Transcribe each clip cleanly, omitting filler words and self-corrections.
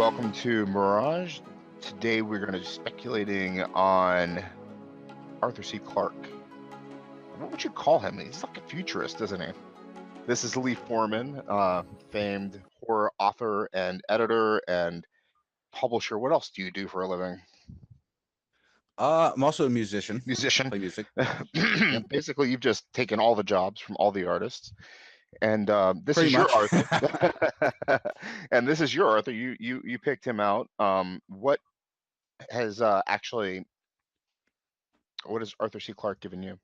welcome to Mirage. Today we're going to be speculating on Arthur C. Clarke. What would you call him? He's like a futurist, isn't he? This is Lee Forman, famed horror author and editor and publisher. What else do you do for a living? I'm also a musician. Musician. Play music. Yep. Basically, you've just taken all the jobs from all the artists. And this Pretty is your much. Arthur. And this is your Arthur. You picked him out. What has what has Arthur C. Clarke given you?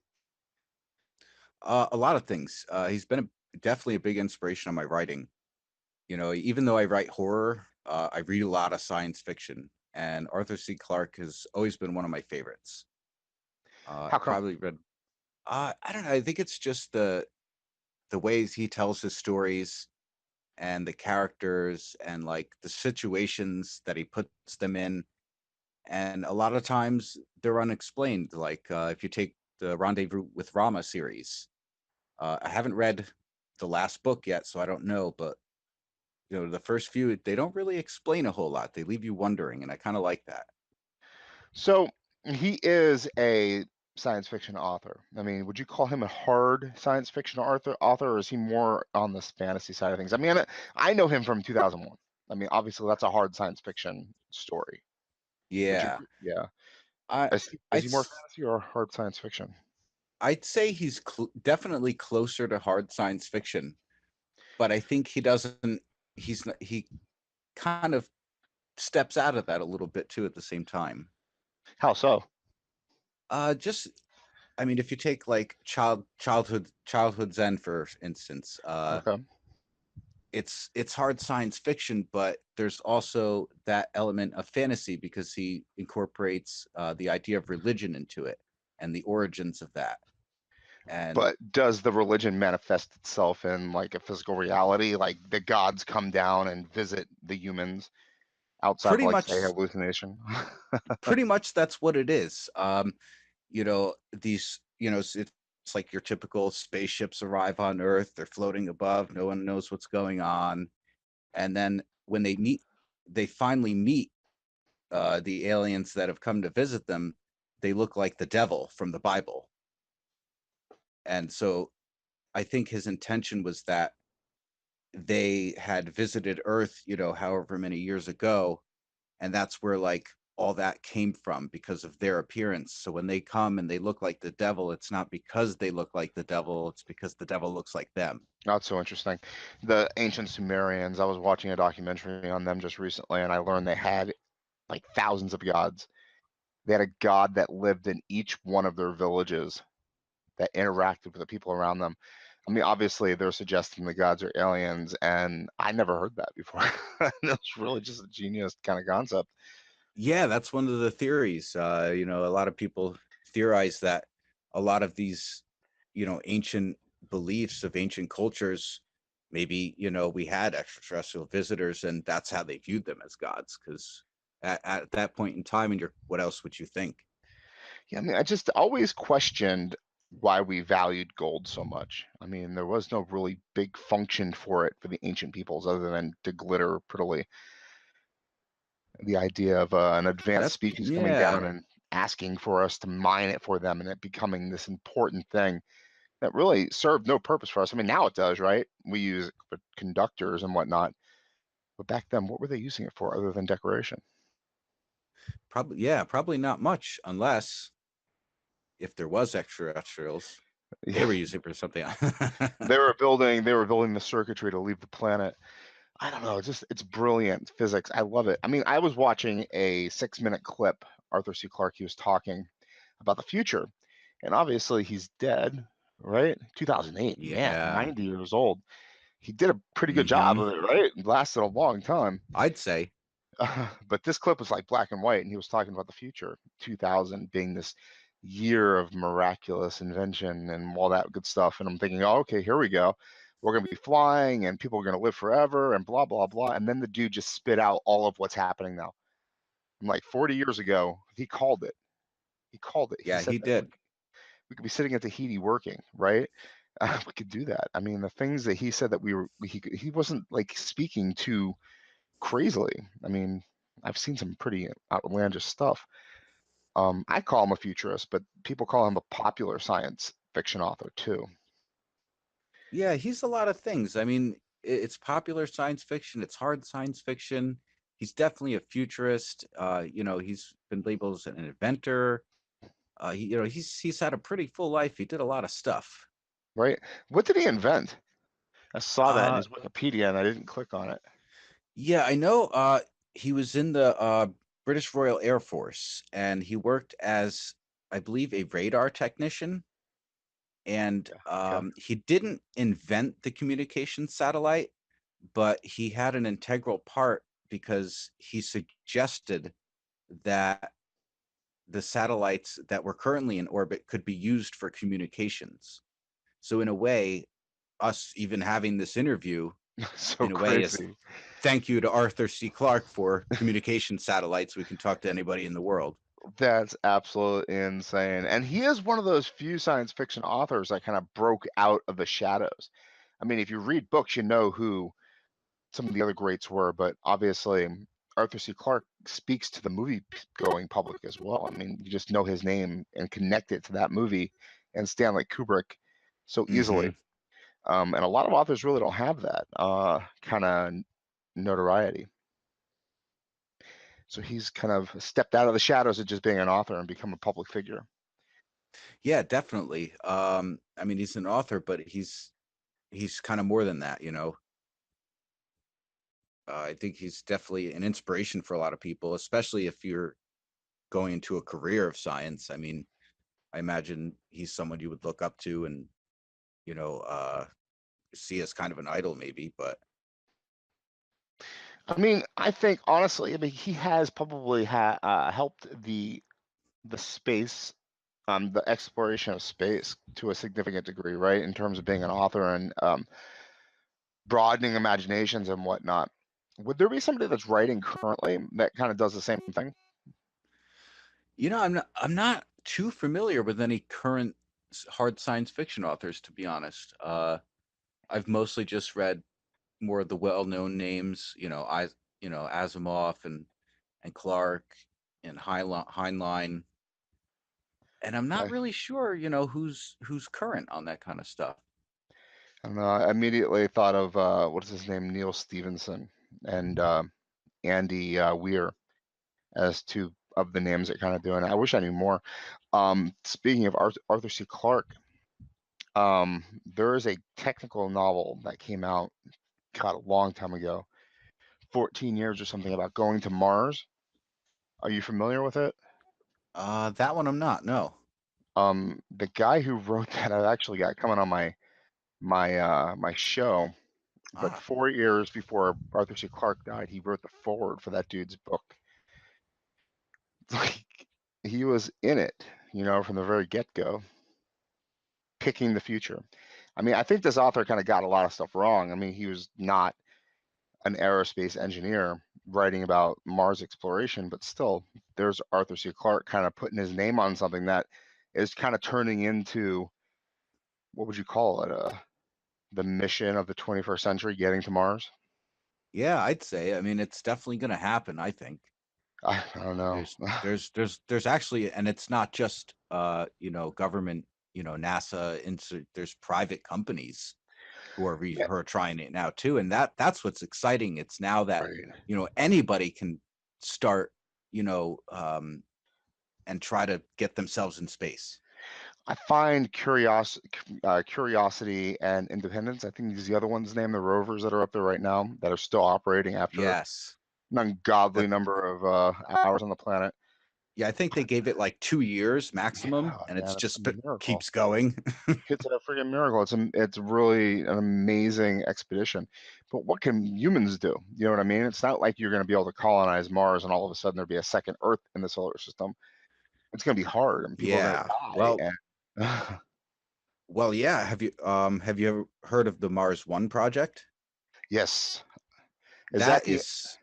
A lot of things. He's been definitely a big inspiration on my writing. You know, even though I write horror, I read a lot of science fiction, and Arthur C. Clarke has always been one of my favorites. How I come? probably read. I don't know. I think it's just the ways he tells his stories and the characters and like the situations that he puts them in. And a lot of times they're unexplained. Like if you take the Rendezvous with Rama series, I haven't read the last book yet, so I don't know. But you know, the first few, they don't really explain a whole lot. They leave you wondering, and I kind of like that. So he is a science fiction author. I mean, would you call him a hard science fiction author, or is he more on this fantasy side of things? I mean, I know him from 2001. I mean, obviously that's a hard science fiction story. Would you? Yeah, Yeah. I, Is he I'd more s- fantasy or hard science fiction? I'd say he's definitely closer to hard science fiction, but I think he doesn't. He kind of steps out of that a little bit too at the same time. How so? Just I mean, if you take like childhood Zen for instance, Okay. it's hard science fiction, but there's also that element of fantasy because he incorporates the idea of religion into it and the origins of that. And But does the religion manifest itself in like a physical reality? Like the gods come down and visit the humans outside of pretty like much, say hallucination? pretty much that's what it is. You know, these, you know, it's like your typical spaceships arrive on Earth, they're floating above, no one knows what's going on, and then when they finally meet the aliens that have come to visit them, they look like the devil from the Bible. And so I think his intention was that they had visited Earth, you know, however many years ago, and that's where like all that came from because of their appearance. So when they come and they look like the devil, it's not because they look like the devil, it's because the devil looks like them. Not so interesting. The ancient Sumerians, I was watching a documentary on them just recently, and I learned they had like thousands of gods. They had a god that lived in each one of their villages that interacted with the people around them. I mean, obviously, they're suggesting the gods are aliens, and I never heard that before. It's really just a genius kind of concept. Yeah, that's one of the theories. You know, a lot of people theorize that a lot of these, you know, ancient beliefs of ancient cultures, maybe, you know, we had extraterrestrial visitors and that's how they viewed them as gods. Because at that point in time, and what else would you think? Yeah, I mean, I just always questioned why we valued gold so much. I mean, there was no really big function for it for the ancient peoples other than to glitter prettily. The idea of an advanced That's, species coming yeah. down and asking for us to mine it for them and it becoming this important thing that really served no purpose for us. I mean, now it does, right? We use it for conductors and whatnot. But back then, what were they using it for other than decoration? Probably, yeah, probably not much, unless if there was extraterrestrials, they Yeah, were using it for something. they were building the circuitry to leave the planet. I don't know, it's brilliant physics. I love it. I mean, I was watching a 6-minute clip, Arthur C. Clarke, he was talking about the future. And obviously he's dead, right? 2008, man, Yeah. 90 years old. He did a pretty good job Hmm. of it, right? It lasted a long time. I'd say. But this clip was like black and white, and he was talking about the future, 2000 being this year of miraculous invention and all that good stuff. And I'm thinking, oh, okay, here we go. We're going to be flying, and people are going to live forever, and blah, blah, blah. And then the dude just spit out all of what's happening now. I'm like, 40 years ago, he called it. He called it. He Yeah, said he that did. we could be sitting at Tahiti working, right? We could do that. I mean, the things that he said that he wasn't like speaking to crazily. I mean, I've seen some pretty outlandish stuff. I call him a futurist, but people call him a popular science fiction author too. Yeah, he's a lot of things. I mean, it's popular science fiction, it's hard science fiction. He's definitely a futurist. He's been labeled as an inventor. He's had a pretty full life. He did a lot of stuff. Right? What did he invent? I saw that in Uh, his Wikipedia and I didn't click on it. yeah, I know. He was in the British Royal Air Force, and he worked as, I believe, a radar technician. And Okay. he didn't invent the communication satellite, but he had an integral part because he suggested that the satellites that were currently in orbit could be used for communications. So in a way, us even having this interview, So in a way, is crazy. thank you to Arthur C. Clarke for communication satellites. We can talk to anybody in the world. That's absolutely insane. And he is one of those few science fiction authors that kind of broke out of the shadows. I mean, if you read books, you know who some of the other greats were, but obviously Arthur C. Clarke speaks to the movie going public as well. I mean, you just know his name and connect it to that movie and Stanley Kubrick so easily. Hmm. And a lot of authors really don't have that kind of notoriety. So he's kind of stepped out of the shadows of just being an author and become a public figure. Yeah, definitely. I mean, he's an author, but he's kind of more than that, you know. I think he's definitely an inspiration for a lot of people, especially if you're going into a career of science. I mean, I imagine he's someone you would look up to and, you know, see as kind of an idol, maybe. But I mean, I think honestly, I mean, he has probably helped the space, the exploration of space to a significant degree, right? In terms of being an author and broadening imaginations and whatnot. Would there be somebody that's writing currently that kind of does the same thing? I'm not too familiar with any current hard science fiction authors, to be honest. I've mostly just read more of the well-known names, Asimov and Clarke and Heinlein, and I'm not I, really sure, who's current on that kind of stuff. I don't know. I immediately thought of what is his name, Neil Stevenson and Andy Weir as two of the names that kind of doing it. I wish I knew more. Speaking of Arthur C. Clarke, there is a technical novel that came out, God, a long time ago, 14 years or something, about going to Mars. Are you familiar with it? That one I'm not. No. The guy who wrote that, I've actually got coming on my show. But Ah, 4 years before Arthur C. Clarke died, he wrote the foreword for that dude's book. Like he was in it, from the very get-go, picking the future. I mean, I think this author kind of got a lot of stuff wrong. I mean, he was not an aerospace engineer writing about Mars exploration, but still, there's Arthur C. Clarke kind of putting his name on something that is kind of turning into, what would you call it? The mission of the 21st century, getting to Mars. yeah, I'd say. I mean, it's definitely going to happen, I think. I don't know. There's actually, and it's not just government, NASA. There's private companies Yeah, who are trying it now too, and that's what's exciting. It's now that right. anybody can start, you know, um, and try to get themselves in space. I find curiosity and independence. I think these are the other ones named the rovers that are up there right now that are still operating after Yes, an ungodly that number of hours on the planet. yeah, I think they gave it like 2 years maximum, Yeah, and man, it's it's a just miracle. keeps going. It's a freaking miracle. It's really an amazing expedition. But what can humans do? You know what I mean? It's not like you're going to be able to colonize Mars and all of a sudden there'll be a second Earth in the solar system. It's going to be hard and people are going Yeah. to die. Well, And yeah. Have you ever heard of the Mars One project? yes, is that That the is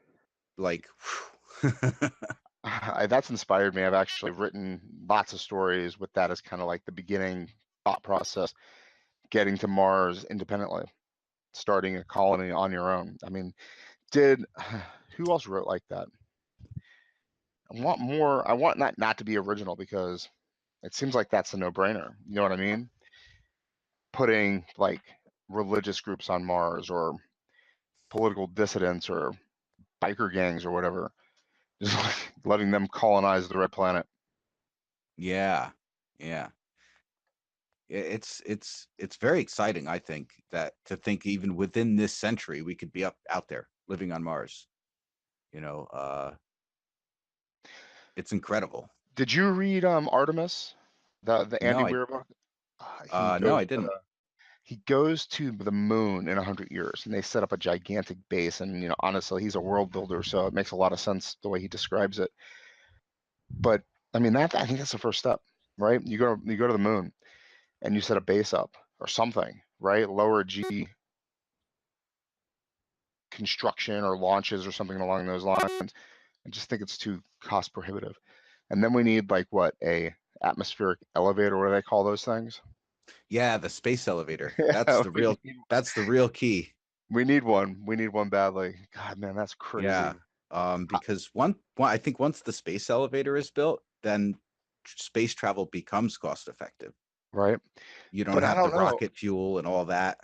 like, that's inspired me. I've actually written lots of stories with that as kind of like the beginning thought process, getting to Mars independently, starting a colony on your own. I mean, did Who else wrote like that? I want more. I want not to be original because it seems like that's a no-brainer. You know what I mean? Putting like religious groups on Mars or political dissidents or biker gangs or whatever, just like letting them colonize the red planet. Yeah, yeah. It's very exciting. I think that to think even within this century we could be out there living on Mars. You know, it's incredible. Did you read Artemis, the No, Andy Weir book? He no, goes I didn't. he goes to the moon in 100 years, and they set up a gigantic base. And honestly, he's a world builder, so it makes a lot of sense the way he describes it. But I mean, I think that's the first step, right? You go to the moon, and you set a base up or something, right? Lower G construction or launches or something along those lines. I just think it's too cost prohibitive. And then we need like what, a atmospheric elevator? What do they call those things? Yeah, the space elevator. Yeah, That's the real key. we need one. We need one badly. God, man, that's crazy. Yeah. Because I think once the space elevator is built, then space travel becomes cost effective. Right. You don't But I have the don't know. rocket fuel and all that.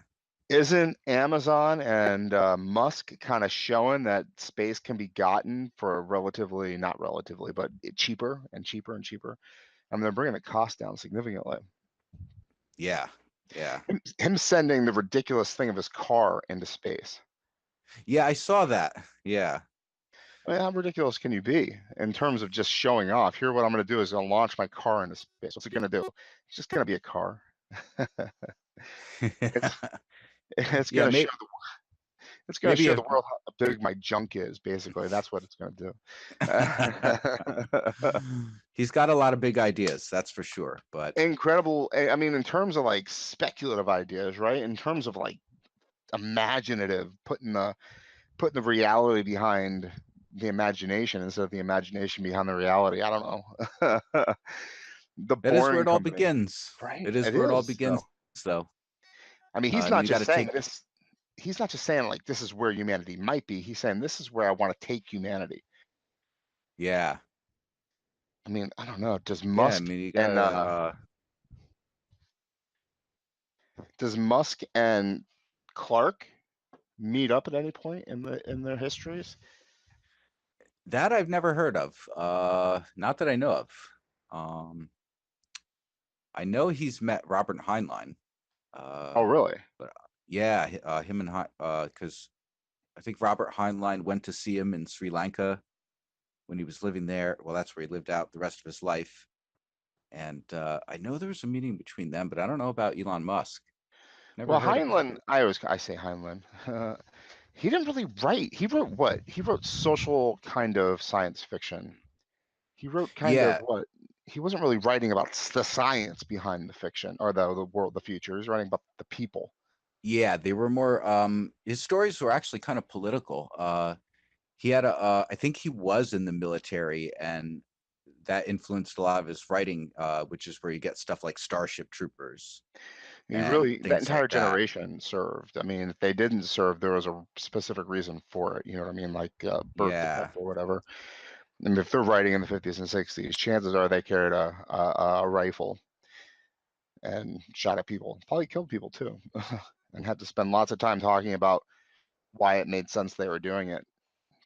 Isn't Amazon and Musk kind of showing that space can be gotten for relatively, not relatively, but cheaper and cheaper and cheaper? I mean, they're bringing the cost down significantly. Yeah. Yeah. Him sending the ridiculous thing of his car into space. Yeah, I saw that. Yeah. I mean, how ridiculous can you be in terms of just showing off? Here, what I'm going to do is going to launch my car into space. What's it going to do? It's just going to be a car. it's it's Yeah, going to show maybe it's going to maybe show a the world how big my junk is. Basically, that's what it's going to do. he's got a lot of big ideas, that's for sure. But Incredible. I mean, in terms of like speculative ideas, right? In terms of like imaginative, putting the reality behind the imagination instead of the imagination behind the reality. I don't know. The that is where Boring it all Company, begins. right? It is It where it all is. begins, though. I mean, he's And then not you got just to saying take. this. He's not just saying like this is where humanity might be. He's saying this is where I want to take humanity. Yeah, I mean, I don't know. yeah. I mean, you got to. Does Musk and Clarke meet up at any point in their histories? That I've never heard of. Not that I know of. Um, I know he's met Robert Heinlein. Oh, really? But yeah, him and because I think Robert Heinlein went to see him in Sri Lanka when he was living there. Well, that's where he lived out the rest of his life. And I know there was a meeting between them, but I don't know about Elon Musk. Never Well, heard of him. Heinlein, I say Heinlein. He didn't really write. He wrote what? He wrote social kind of science fiction. He wrote kind of Yeah, what? He wasn't really writing about the science behind the fiction or the world, the future. He was writing about the people. yeah, they were more. His stories were actually kind of political. He had a. I think he was in the military, and that influenced a lot of his writing, which is where you get stuff like Starship Troopers He and really, that things like entire that. generation served. I mean, if they didn't serve, there was a specific reason for it. You know what I mean? Like birth Yeah, defects or whatever. And if they're writing in the 50s and 60s, chances are they carried a rifle and shot at people, probably killed people too, and had to spend lots of time talking about why it made sense they were doing it.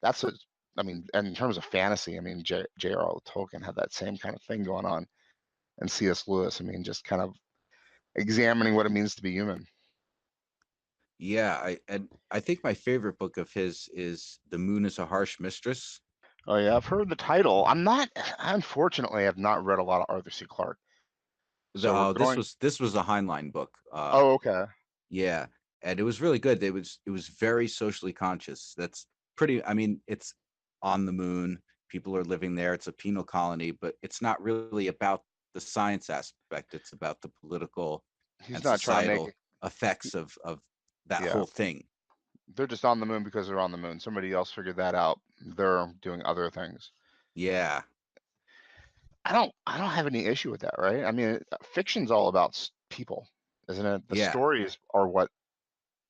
That's what, I mean, and in terms of fantasy, I mean, J.R.R. Tolkien had that same kind of thing going on. And C.S. Lewis, I mean, just kind of examining what it means to be human. yeah. I think my favorite book of his is "The Moon is a Harsh Mistress." Oh, yeah, I've heard the title. Unfortunately, I've not read a lot of Arthur C. Clarke. So we're This going, was a Heinlein book. oh, okay. Yeah, and it was really good. It was very socially conscious. That's pretty. I mean, it's on the moon. People are living there. It's a penal colony, but it's not really about the science aspect. It's about the political He's and not trying to make societal it, effects of that yeah. whole thing. They're just on the moon because they're on the moon. Somebody else figured that out. They're doing other things. Yeah, I don't have any issue with that, right? I mean, fiction's all about people, isn't it? The yeah, stories are what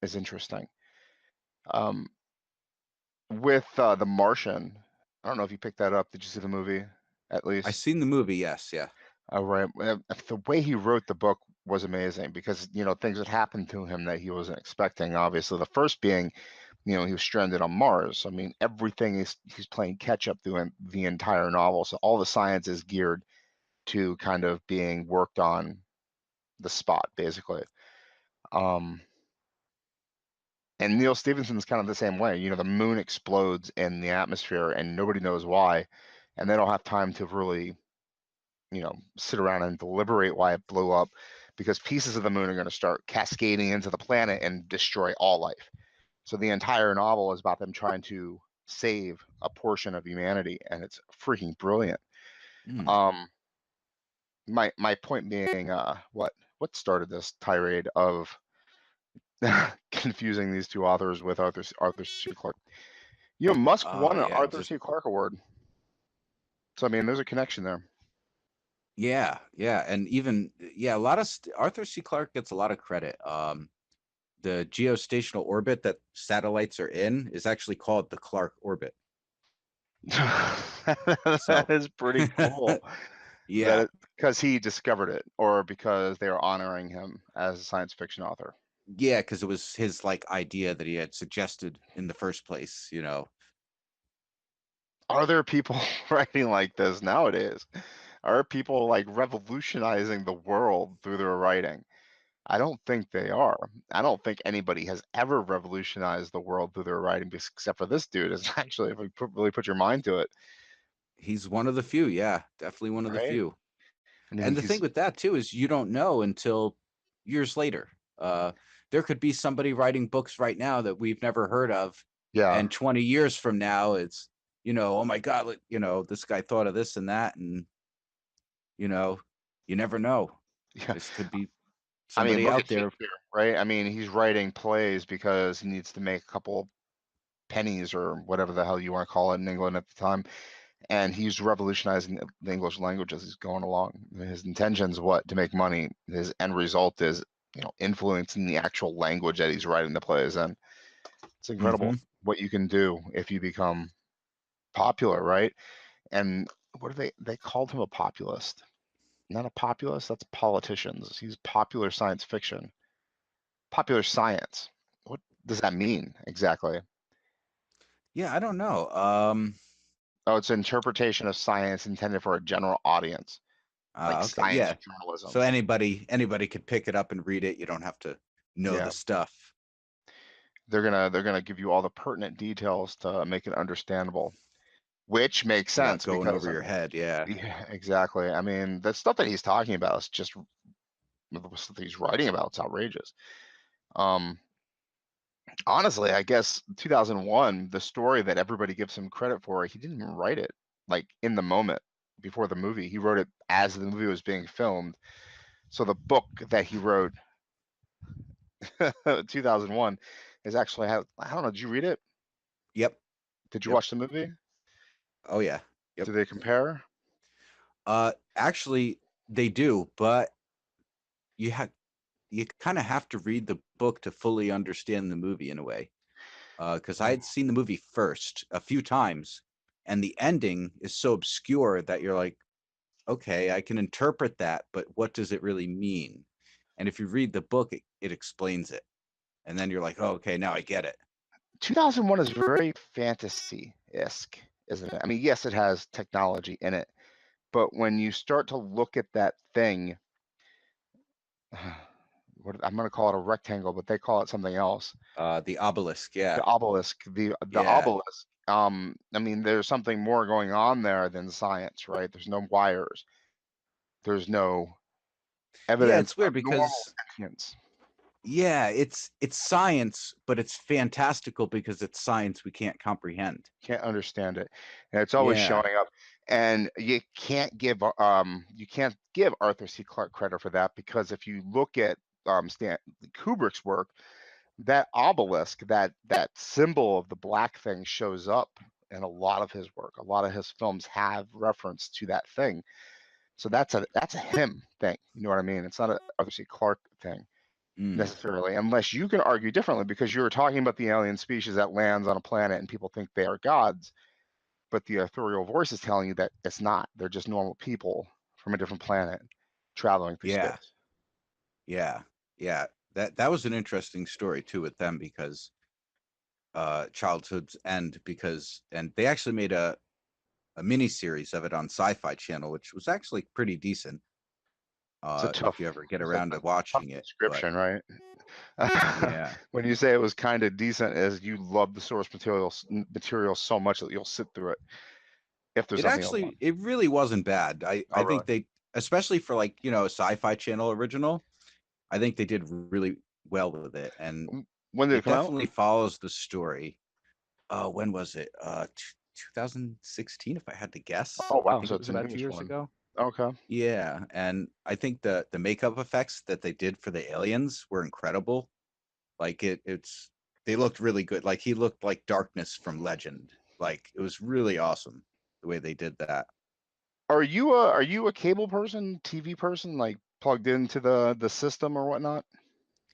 is interesting. Um, with The Martian. I don't know if you picked that up. Did you see the movie? At I least. seen the movie. Yes, yeah. Right. The way he wrote the book was amazing because things had happened to him that he wasn't expecting. Obviously, the first being, he was stranded on Mars. I mean, everything he's playing catch up through the entire novel. So all the science is geared to kind of being worked on the spot, basically. And Neil Stephenson's kind of the same way. The moon explodes in the atmosphere and nobody knows why, and they don't have time to really, sit around and deliberate why it blew up, because pieces of the moon are going to start cascading into the planet and destroy all life. So the entire novel is about them trying to save a portion of humanity, and it's freaking brilliant. Mm. My point being, what started this tirade of confusing these two authors with Arthur C. Clarke? Musk won an Yeah, Arthur C. Clarke Award. So I mean, there's a connection there. yeah, and even a lot of Arthur C. Clarke gets a lot of credit. The geostationary orbit that satellites are in is actually called the Clarke orbit. That So, is pretty cool. yeah, Because he discovered it, or because they are honoring him as a science fiction author. yeah, because it was his idea that he had suggested in the first place. Are there people writing like this nowadays? Are people like revolutionizing the world through their writing? I don't think they are. I don't think anybody has ever revolutionized the world through their writing, except for this dude. Is actually, if you really put your mind to it, He's one of the few. Yeah, definitely one of the right? few. I mean, And the thing with that too is you don't know until years later. There could be somebody writing books right now that we've never heard of, yeah, and 20 years from now, it's oh my God, this guy thought of this and that, and you never know. yeah. This could be I mean, somebody look out at there. Shakespeare, right? I mean, he's writing plays because he needs to make a couple pennies or whatever the hell you want to call it in England at the time. And he's revolutionizing the English language as he's going along. His intention's what? To make money. His end result is, influencing the actual language that he's writing the plays in. It's incredible Mm-hmm. what you can do if you become popular, right? And what do they called him a populist? Not a populist, that's politicians. He's popular science fiction. Popular science. What does that mean exactly? Yeah, I don't know. Oh, it's an interpretation of science intended for a general audience, like Okay, science yeah. So journalism. anybody could pick it up and read it. You don't have to know Yeah, the stuff they're gonna give you all the pertinent details to make it understandable, which makes without sense going because over your head. Yeah. yeah, exactly. I mean, the stuff that he's talking about is just the stuff that he's writing about. It's outrageous. Um, Honestly, I guess 2001, the story that everybody gives him credit for, he didn't even write it like in the moment before the movie. He wrote it as the movie was being filmed. So the book that he wrote 2001 is actually how, I don't know, did you read it? Yep. Did you Yep. watch the movie? Oh yeah. Yep. Do they compare? Actually, they do, but you kind of have to read the book to fully understand the movie in a way. Because I Oh, had seen the movie first a few times, and the ending is so obscure that you're like, okay, I can interpret that, but what does it really mean? And if you read the book, it explains it, and then you're like, oh, okay, now I get it. 2001 is very fantasy-esque, isn't it? I mean, yes, it has technology in it, but when you start to look at that thing, I'm going to call it a rectangle, but they call it something else. The obelisk, yeah, The obelisk, the yeah, obelisk. I mean, there's something more going on there than science, right? There's no wires. There's no yeah. evidence It's weird of normal because sentience. yeah, it's science, but it's fantastical because it's science we can't comprehend. Can't understand it, and it's always Yeah. showing up. And you can't give Arthur C. Clarke credit for that, because if you look at Stan Kubrick's work, that obelisk, that symbol of the black thing, shows up in a lot of his work. A lot of his films have reference to that thing. So that's a him thing. You know what I mean? It's not a Arthur C. Clarke thing. Mm. necessarily, unless you can argue differently, because you were talking about the alien species that lands on a planet and people think they are gods, but the authorial voice is telling you that it's not. They're just normal people from a different planet traveling through Yeah, space. yeah, yeah. That was an interesting story too with them because Childhood's End, because and they actually made a mini series of it on Sci-Fi Channel, which was actually pretty decent. It's a If tough, you ever get it's a around to tough watching it, but description, right? yeah, When you say it was kind of decent, as you love the source material so much that you'll sit through it if there's nothing else on. it really wasn't bad. Oh, I really? think they, especially for like, a Sci-Fi Channel original, I think they did really well with it, and When did it it come out? definitely follows the story. When was it? 2016, if I had to guess. Oh, I wow. think So it was it's a about 2 newish years one. ago. Okay. Yeah, and I think the makeup effects that they did for the aliens were incredible. Like they looked really good. Like he looked like Darkness from Legend. Like it was really awesome the way they did that. Are you a cable person, TV person, like plugged into the system or whatnot?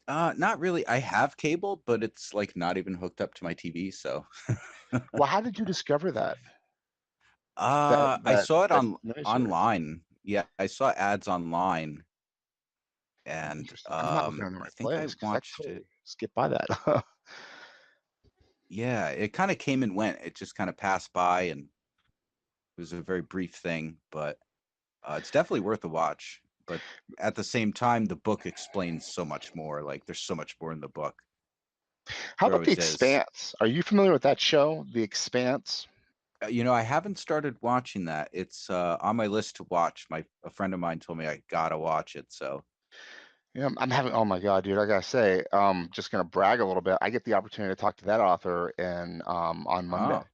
Not really. I have cable, but it's like not even hooked up to my TV. So, Well, how did you discover that I that saw it that on miniseries? online. Yeah, I saw ads online, and Interesting. I'm not looking in the I right think I place because I watched it. totally skipped by that. Yeah, it kind of came and went. It just kind of passed by, and it was a very brief thing, but it's definitely worth a watch. But at the same time, the book explains so much more. Like there's so much more in the book. How There about The always is. Expanse? Are you familiar with that show, The Expanse? I haven't started watching that. It's on my list to watch. A friend of mine told me I gotta watch it. So, Yeah, I'm having. Oh my God, dude! I gotta say, just gonna brag a little bit. I get the opportunity to talk to that author and on Monday, oh,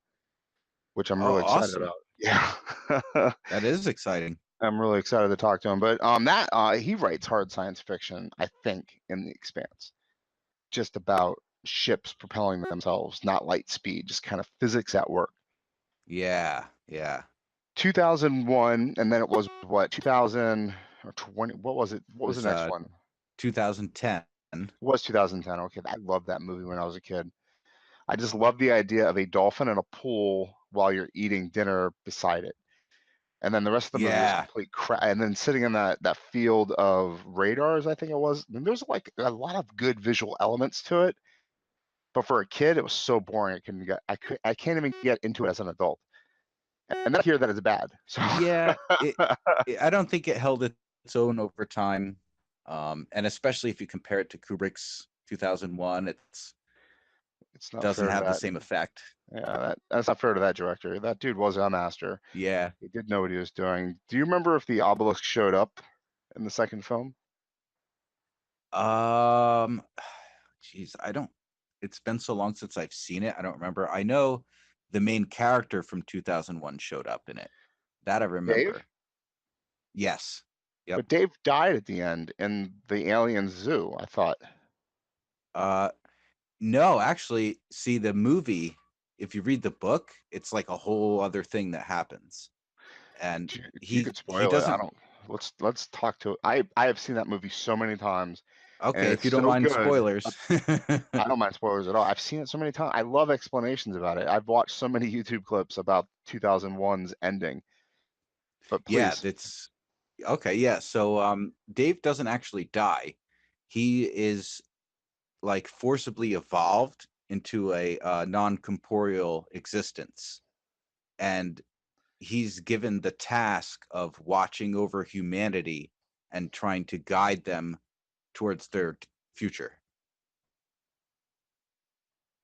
which I'm oh, really excited awesome! about. Yeah, That is exciting. I'm really excited to talk to him. But that he writes hard science fiction, I think, in The Expanse, just about ships propelling themselves, not light speed, just kind of physics at work. Yeah, yeah. 2001, and then it was what 2000 or 20? What was it? It What was the was next one? It 2010. was 2010. Okay, I loved that movie when I was a kid. I just love the idea of a dolphin in a pool while you're eating dinner beside it. And then the rest of the movie was Yeah, complete crap. And then sitting in that field of radars, I think it was. And there's like a lot of good visual elements to it. But for a kid, it was so boring. I can't even get into it as an adult. And then I hear that it's bad. So yeah. I don't think it held its own over time, and especially if you compare it to Kubrick's 2001, it's it's not doesn't fair to have the that. same effect. Yeah, that's not fair to that director. That dude was a master. Yeah. He did know what he was doing. Do you remember if the obelisk showed up in the second film? Um, Geez, I don't. It's been so long since I've seen it. I don't remember. I know the main character from 2001 showed up in it. That I Dave? remember. Yes. Yep. But Dave died at the end in the alien zoo, I thought. Uh, no, actually, see the movie. If you read the book, it's like a whole other thing that happens, and You could he spoil it. I doesn't. don't. Let's talk to. I have seen that movie so many times, and Okay, if it's you don't so mind good. spoilers. I don't mind spoilers at all. I've seen it so many times. I love explanations about it. I've watched so many YouTube clips about 2001's ending. But Yeah, please, that's okay. Yeah, so Dave doesn't actually die. He is like forcibly evolved into a non-corporeal existence, and he's given the task of watching over humanity and trying to guide them towards their future.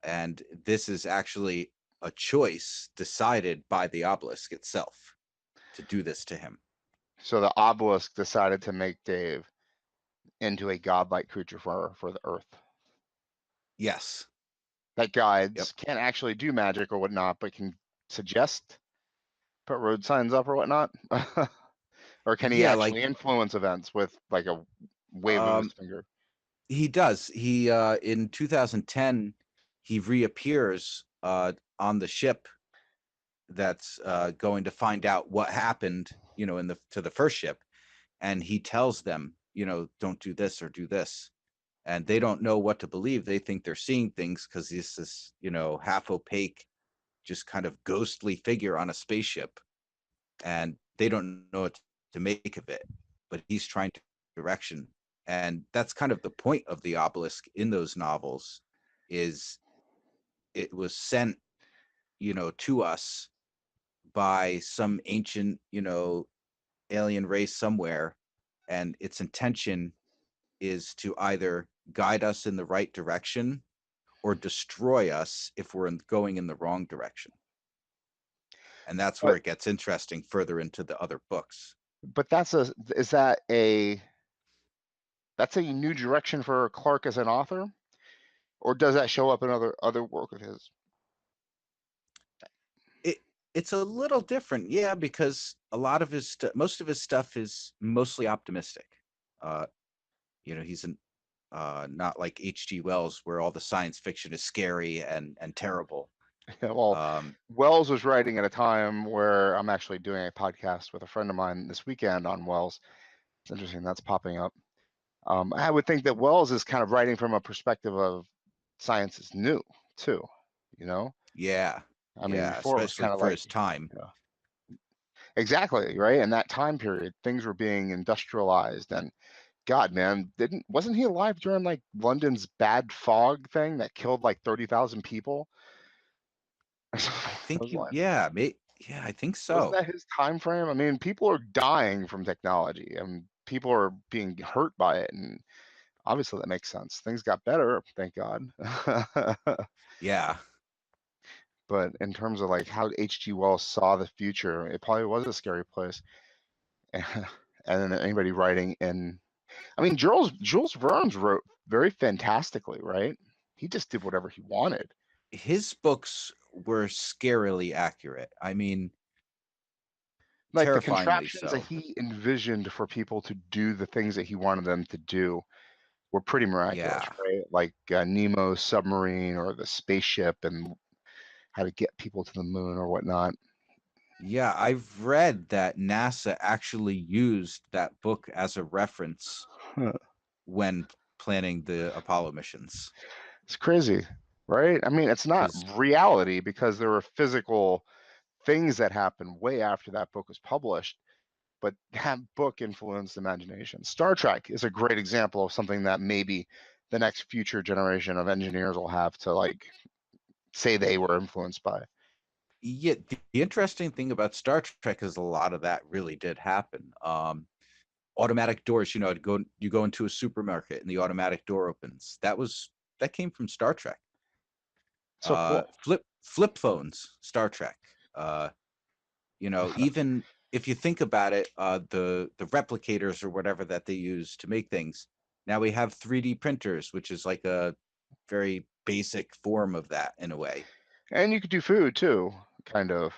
And this is actually a choice decided by the obelisk itself to do this to him. so the obelisk decided to make Dave into a godlike creature for the Earth Yes. that Yep. guides, can't actually do magic or whatnot, but can suggest, put road signs up or whatnot. Or can he Yeah, actually like influence events with like a wave of his um finger? he does. He in 2010 he reappears on the ship that's going to find out what happened, in the to the first ship, and he tells them, don't do this or do this. and they don't know what to believe. They think they're seeing things because this is, half opaque, just kind of ghostly figure on a spaceship, and they don't know what to make of it. But he's trying to direction, and that's kind of the point of the obelisk in those novels. Is it was sent, to us by some ancient, alien race somewhere, and its intention is to either guide us in the right direction or destroy us if we're going in the wrong direction. And that's where But it gets interesting further into the other books. but that's that's a new direction for Clarke as an author, or does that show up in other work of his? It's a little different, yeah, because a lot of most of his stuff is mostly optimistic. Uh, he's not like H.G. Wells, where all the science fiction is scary and terrible. Well, Um, Wells was writing at a time where I'm actually doing a podcast with a friend of mine this weekend on Wells. It's interesting that's popping up. I would think that Wells is kind of writing from a perspective of science is new too. yeah, I mean, yeah, before it was especially kind of for like, his time. exactly right. In that time period, things were being industrialized, and God, man, wasn't he alive during like London's bad fog thing that killed like 30,000 people? I think Was like, yeah, I think wasn't so. that his time frame? I mean, people are dying from technology, and people are being hurt by it, and obviously that makes sense. Things got better, thank God. Yeah, But in terms of like how H.G. Wells saw the future, it probably was a scary place. And then anybody writing in, I mean, Jules Verne's wrote very fantastically, right? He just did whatever he wanted. his books were scarily accurate. I mean, Like the terrifyingly contraptions that so. he envisioned for people to do the things that he wanted them to do were pretty miraculous, Yeah. right? Like Nemo's submarine or the spaceship and how to get people to the moon or whatnot. Yeah, I've read that NASA actually used that book as a reference when planning the Apollo missions. It's crazy, right? I mean, it's not Because, reality because there were physical things that happened way after that book was published, but that book influenced imagination. Star Trek is a great example of something that maybe the next future generation of engineers will have to like say they were influenced by. yeah, the interesting thing about Star Trek is a lot of that really did happen. Automatic doors, you go into a supermarket and the automatic door opens. That came from Star Trek. So cool. Flip phones, Star Trek. Even if you think about it, the replicators or whatever that they use to make things. Now we have 3D printers, which is like a very basic form of that in a way. And you could do food too, kind of.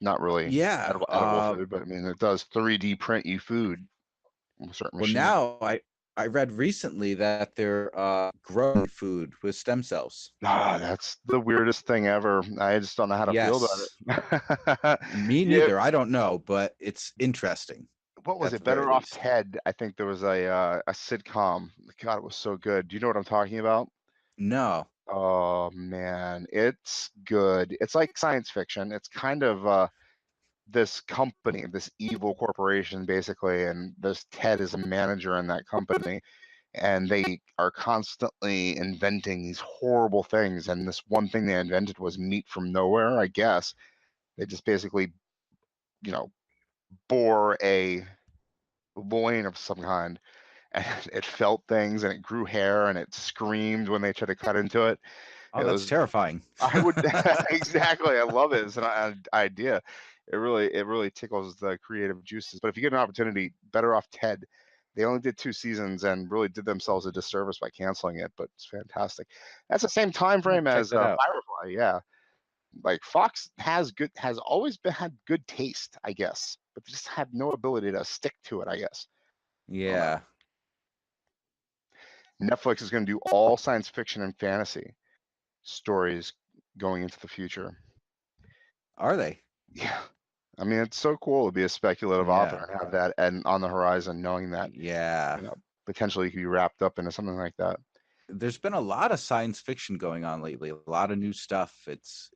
Not really Yeah. edible food, but I mean it does 3D print you food with certain Well, machines. now I read recently that they're growing food with stem cells. Ah, that's the weirdest thing ever. I just don't know how to feel about Yes. it. Me Yeah, neither. I don't know, but it's interesting what was at it? the very Better Off least. Ted. I think there was a sitcom. God, it was so good. Do you know what I'm talking about? No. Oh man, it's good. It's like science fiction. It's kind of this company, this evil corporation, basically, and this Ted is a manager in that company, and they are constantly inventing these horrible things. And this one thing they invented was meat from nowhere, I guess. They just basically, you know, bore a loin of some kind, and it felt things, and it grew hair, and it screamed when they tried to cut into it. Oh, It that's was, terrifying. I would exactly. I love it. It's an idea. It really tickles the creative juices. But if you get an opportunity, Better Off Ted. They only did 2 seasons and really did themselves a disservice by canceling it, but it's fantastic. That's the same time I'll frame check as that out. Firefly. Yeah, like Fox has always had good taste, I guess, but they just had no ability to stick to it, I guess. I don't know. Yeah. Netflix is going to do all science fiction and fantasy stories going into the future. Are they? Yeah. I mean, it's so cool to be a speculative author Yeah. and have that and on the horizon, knowing that, Yeah. you know, potentially could be wrapped up into something like that. There's been a lot of science fiction going on lately, a lot of new stuff. It's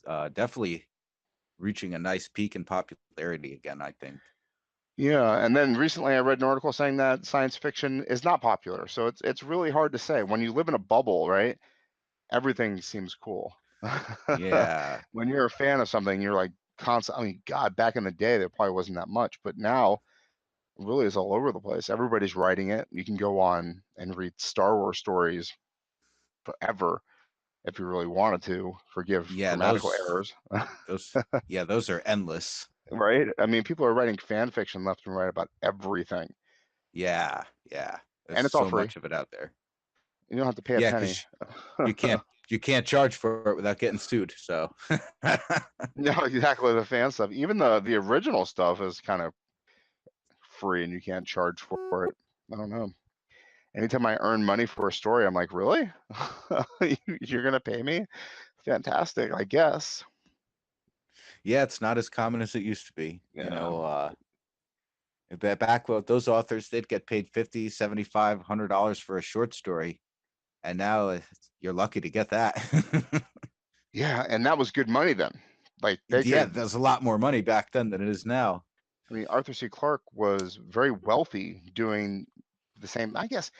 definitely reaching a nice peak in popularity again, I think. Yeah, and then recently I read an article saying that science fiction is not popular. So it's really hard to say. When you live in a bubble, right? Everything seems cool. Yeah. When you're a fan of something, you're like constant. I mean, God, back in the day, there probably wasn't that much, but now it really is all over the place. Everybody's writing it. You can go on and read Star Wars stories forever if you really wanted to. Forgive Yeah, grammatical those errors, those yeah, those are endless. right? I mean, people are writing fan fiction left and right about everything, Yeah, yeah. There's and it's all so free. much of it out there. You don't have to pay a Yeah, penny. because you can't you can't charge for it without getting sued. So No, exactly. The fan stuff, even the original stuff, is kind of free, and you can't charge for it. I don't know. Anytime I earn money for a story, I'm like, really? You're gonna pay me? Fantastic, I guess. yeah, it's not as common as it used to be. Yeah. Back with those authors, they'd get paid 50, 75, $100 for a short story, and now you're lucky to get that. Yeah, and that was good money then. Like they Yeah, could. there's a lot more money back then than it is now. I mean, Arthur C. Clarke was very wealthy doing the same. I guess,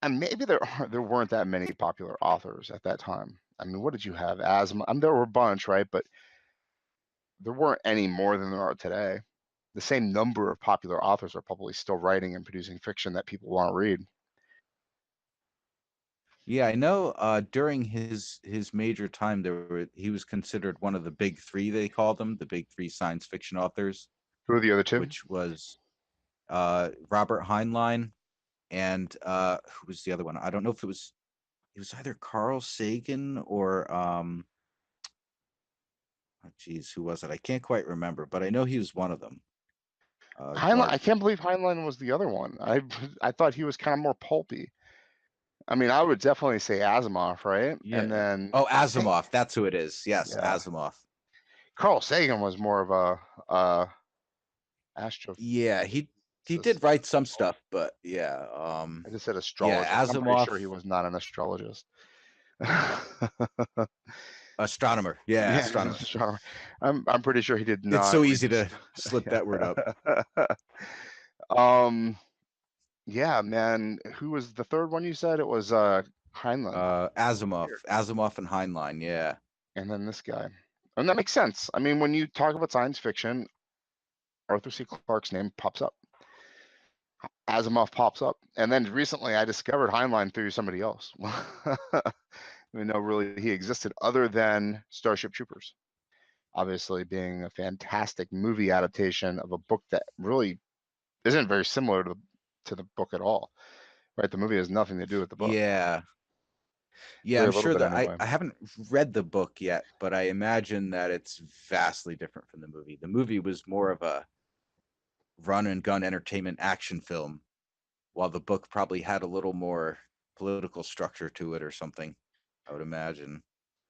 and maybe there weren't that many popular authors at that time. I mean, what did you have? Asthma. I mean, there were a bunch, right? But there weren't any more than there are today. The same number of popular authors are probably still writing and producing fiction that people want to read. Yeah, I know. During his major time, he was considered one of the big three. They called them the big three science fiction authors, Who are the other two? which was Robert Heinlein and who was the other one? I don't know if it was either Carl Sagan or oh, geez, who was it? I can't quite remember, but I know he was one of them. Heinlein. But I can't believe Heinlein was the other one. I thought he was kind of more pulpy. I mean, I would definitely say Asimov, right? yeah, And then oh, Asimov, that's who it is. Yes, yeah, Asimov. Carl Sagan was more of a astrophysicist. Yeah, he did write some stuff, but yeah, I just said yeah, astrologist. I'm pretty Asimov, sure he was not an astrologist. astronomer. Yeah, Yeah, he's an astronomer. astronomer. I'm pretty sure he did It's not so read easy this. to slip that word up. Yeah. um, yeah, man. Who was the third one you said? It was Heinlein. Weird. Asimov and Heinlein. Yeah, And then this guy. And that makes sense. I mean, when you talk about science fiction, Arthur C. Clarke's name pops up. Asimov pops up. And then recently I discovered Heinlein through somebody else. I didn't know really he existed other than Starship Troopers. Obviously being a fantastic movie adaptation of a book that really isn't very similar to the book at all. Right? The movie has nothing to do with the book. yeah, yeah. Very I'm little sure bit that anyway. I haven't read the book yet, but I imagine that it's vastly different from the movie. The movie was more of a run and gun entertainment action film, while the book probably had a little more political structure to it or something, I would imagine.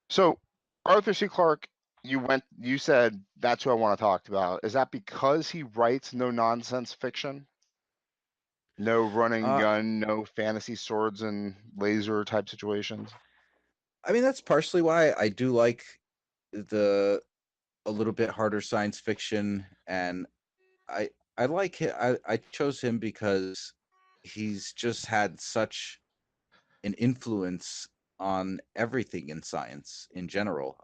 So Arthur C. Clarke, you said that's who I want to talk about. Is that because he writes no nonsense fiction? No running Uh, gun, no fantasy swords and laser type situations. I mean, that's partially why I do like the a little bit harder science fiction, and I like it. I chose him because he's just had such an influence on everything in science in general.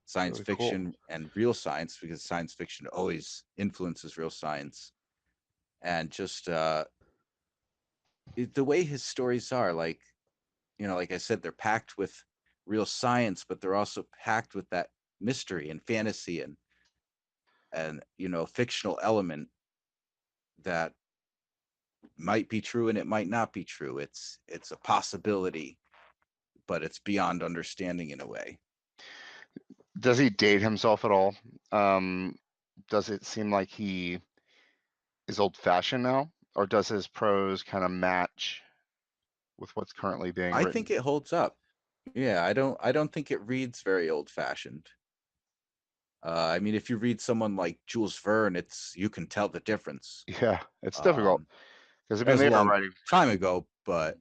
Science Really cool. fiction and real science, because science fiction always influences real science, and just the way his stories are, like like I said, they're packed with real science, but they're also packed with that mystery and fantasy and fictional element that might be true and it might not be true. It's a possibility, but it's beyond understanding in a way. Does he date himself at all? Um, does it seem like he is old fashioned now? Or does his prose kind of match with what's currently being I think written? it holds up. Yeah, I don't think it reads very old fashioned. I mean, if you read someone like Jules Verne, you can tell the difference. Yeah, it's difficult. Um, Because I That mean, was a they were long writing. time ago, but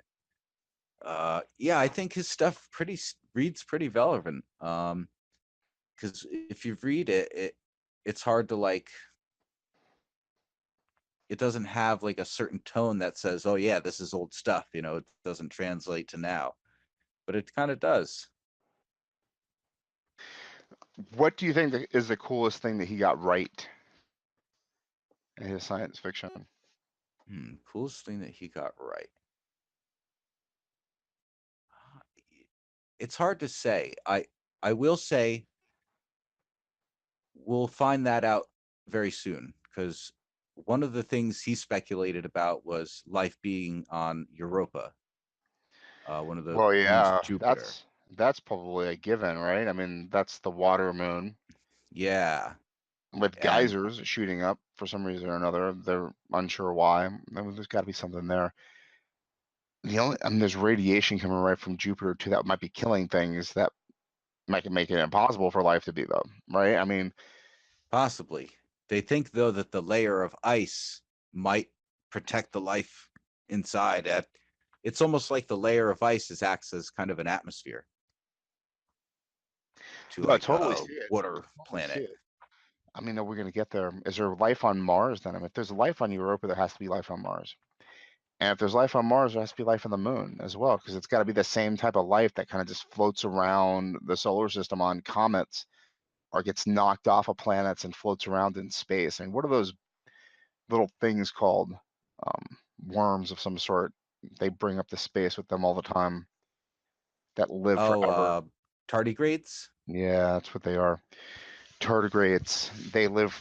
yeah, I think his stuff reads pretty relevant. Because if you read it, it's hard to like. It doesn't have like a certain tone that says, "Oh yeah, this is old stuff." You know, it doesn't translate to now, but it kind of does. What do you think is the coolest thing that he got right in his science fiction? Coolest thing that he got right. It's hard to say. I will say we'll find that out very soon, because one of the things he speculated about was life being on Europa, one of the Well, moons of yeah, Jupiter. that's probably a given, right? I mean, that's the water moon Yeah, with and geysers shooting up for some reason or another. They're unsure why. I mean, there's got to be something there. I mean, there's radiation coming right from Jupiter too that might be killing things that might make it impossible for life to be though, right? I mean, possibly. They think though that the layer of ice might protect the life inside. It's almost like the layer of ice acts as kind of an atmosphere to no, I like totally a see it. water Totally see planet. it. I mean, are we going to get there? Is there life on Mars then? I mean, if there's life on Europa, there has to be life on Mars. And if there's life on Mars, there has to be life on the moon as well, because it's got to be the same type of life that kind of just floats around the solar system on comets or gets knocked off of planets and floats around in space. I mean, what are those little things called? Worms of some sort. They bring up the space with them all the time that live Oh, forever. tardigrades. Yeah, that's what they are. Tardigrades. They live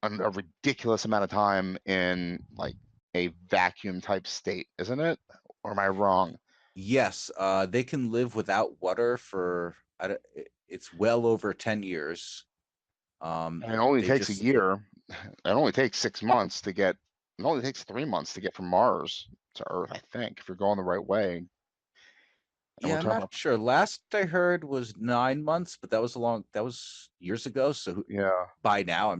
a ridiculous amount of time in like a vacuum type state, isn't it? Or am I wrong? Yes, they can live without water for it's well over 10 years. And it only They takes a just year. It only takes 6 months to get. It only takes 3 months to get from Mars to Earth, I think, if you're going the right way. And we're Yeah, I'm talking not about, sure. Last I heard was 9 months, but that was years ago. So yeah. by now,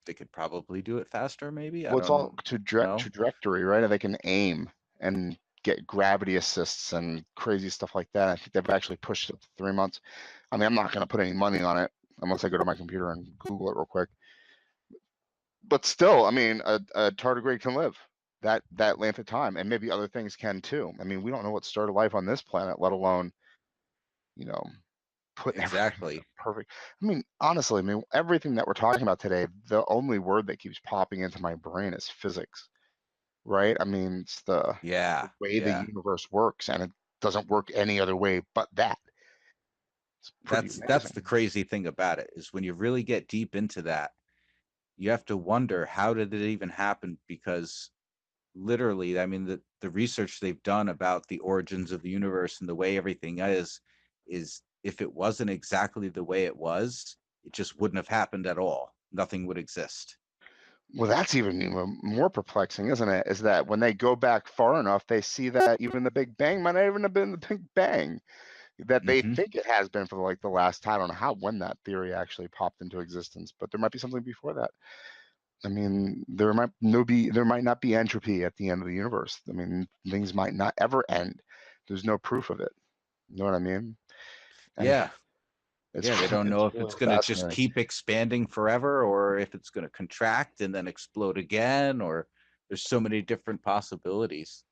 they could probably do it faster. Maybe I Well, it's all don't know. trajectory, right? And they can aim and get gravity assists and crazy stuff like that. I think they've actually pushed it to 3 months. I mean, I'm not going to put any money on it unless I go to my computer and Google it real quick. But still, I mean, a tardigrade can live that length of time, and maybe other things can too. I mean, we don't know what started life on this planet, let alone, you know, putting everything Exactly. perfect. I mean, honestly, I mean, everything that we're talking about today, the only word that keeps popping into my brain is physics, right? I mean, it's the Yeah, way the yeah. universe works, and it doesn't work any other way but that. It's pretty That's the amazing. crazy thing about it, is when you really get deep into that, you have to wonder, how did it even happen? Because literally, I mean, the research they've done about the origins of the universe and the way everything is if it wasn't exactly the way it was, it just wouldn't have happened at all. Nothing would exist. Well, that's even more perplexing, isn't it? Is that when they go back far enough, they see that even the Big Bang might not even have been the Big Bang that they Hmm. think it has been for like the last time. I don't know how when that theory actually popped into existence, but there might be something before that. I mean, there might not be entropy at the end of the universe. I mean, things might not ever end. There's no proof of it. You know what I mean? And Yeah, it's yeah. They don't it's know if really it's going to just fascinating. keep expanding forever, or if it's going to contract and then explode again, or there's so many different possibilities.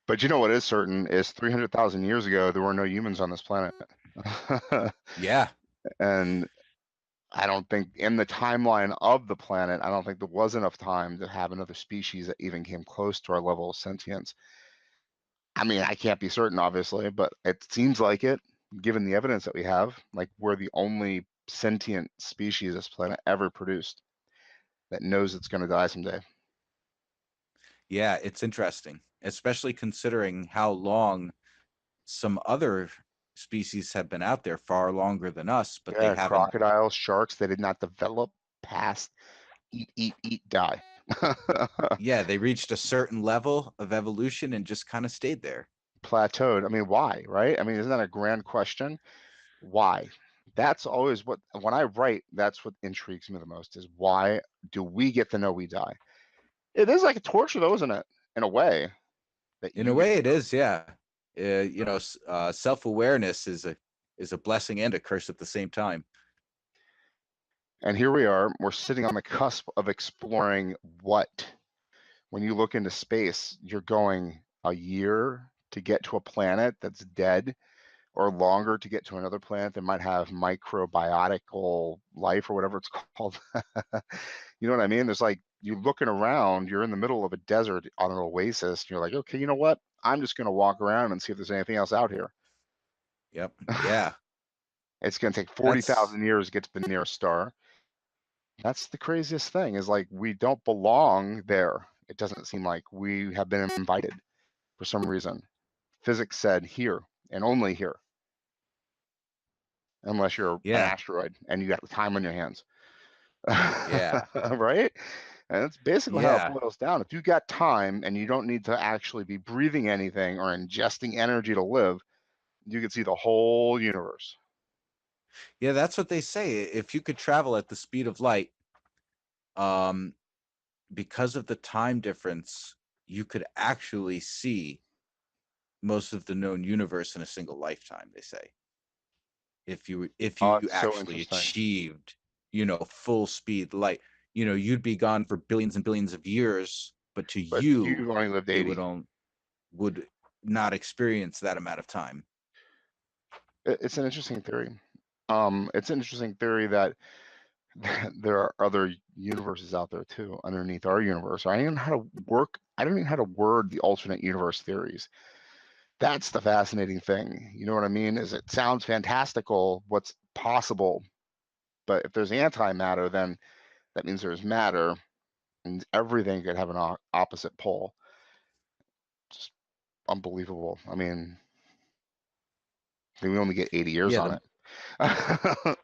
But you know what is certain is 300,000 years ago there were no humans on this planet. Yeah, And I don't think in the timeline of the planet, I don't think there was enough time to have another species that even came close to our level of sentience. I mean, I can't be certain, obviously, but it seems like it, given the evidence that we have. Like we're the only sentient species this planet ever produced that knows it's going to die someday. yeah. It's interesting, especially considering how long some other species have been out there, far longer than us, but they Yeah, haven't. crocodiles, sharks, they did not develop past eat, eat, eat, die. Yeah, they reached a certain level of evolution and just kind of stayed there. Plateaued. I mean, why, right? I mean, isn't that a grand question? Why? That's always when I write, that's what intrigues me the most is why do we get to know we die? It is like a torture though, isn't it? in a way that In a you get way, to it live. is. Yeah. Self-awareness is a blessing and a curse at the same time. And here we are, we're sitting on the cusp of exploring what, when you look into space, you're going a year to get to a planet that's dead, or longer to get to another planet that might have microbiotical life or whatever it's called. You know what I mean? There's like, you're looking around, you're in the middle of a desert on an oasis, and you're like, okay, you know what? I'm just going to walk around and see if there's anything else out here. Yep. Yeah. It's going to take That's 40,000 years to get to the nearest star. That's the craziest thing, is like, we don't belong there. It doesn't seem like we have been invited for some reason. Physics said here and only here, unless you're an yeah. asteroid and you got time on your hands. Yeah. Right? And that's basically how it Yeah. boils down. If you got time and you don't need to actually be breathing anything or ingesting energy to live, you can see the whole universe. Yeah, that's what they say. If you could travel at the speed of light, um, because of the time difference, you could actually see most of the known universe in a single lifetime, they say. If you Oh, it's so actually interesting. achieved, full speed light, you'd be gone for billions and billions of years, but to But you, you've only lived it 80. would not experience that amount of time. It's an interesting theory. It's an interesting theory that there are other universes out there too underneath our universe. I don't even know how to work. I don't even know how to word the alternate universe theories. That's the fascinating thing. You know what I mean? Is it sounds fantastical what's possible, but if there's antimatter, then that means there's matter, and everything could have an opposite pole. Just unbelievable. I mean, we only get 80 years Yeah, on it. the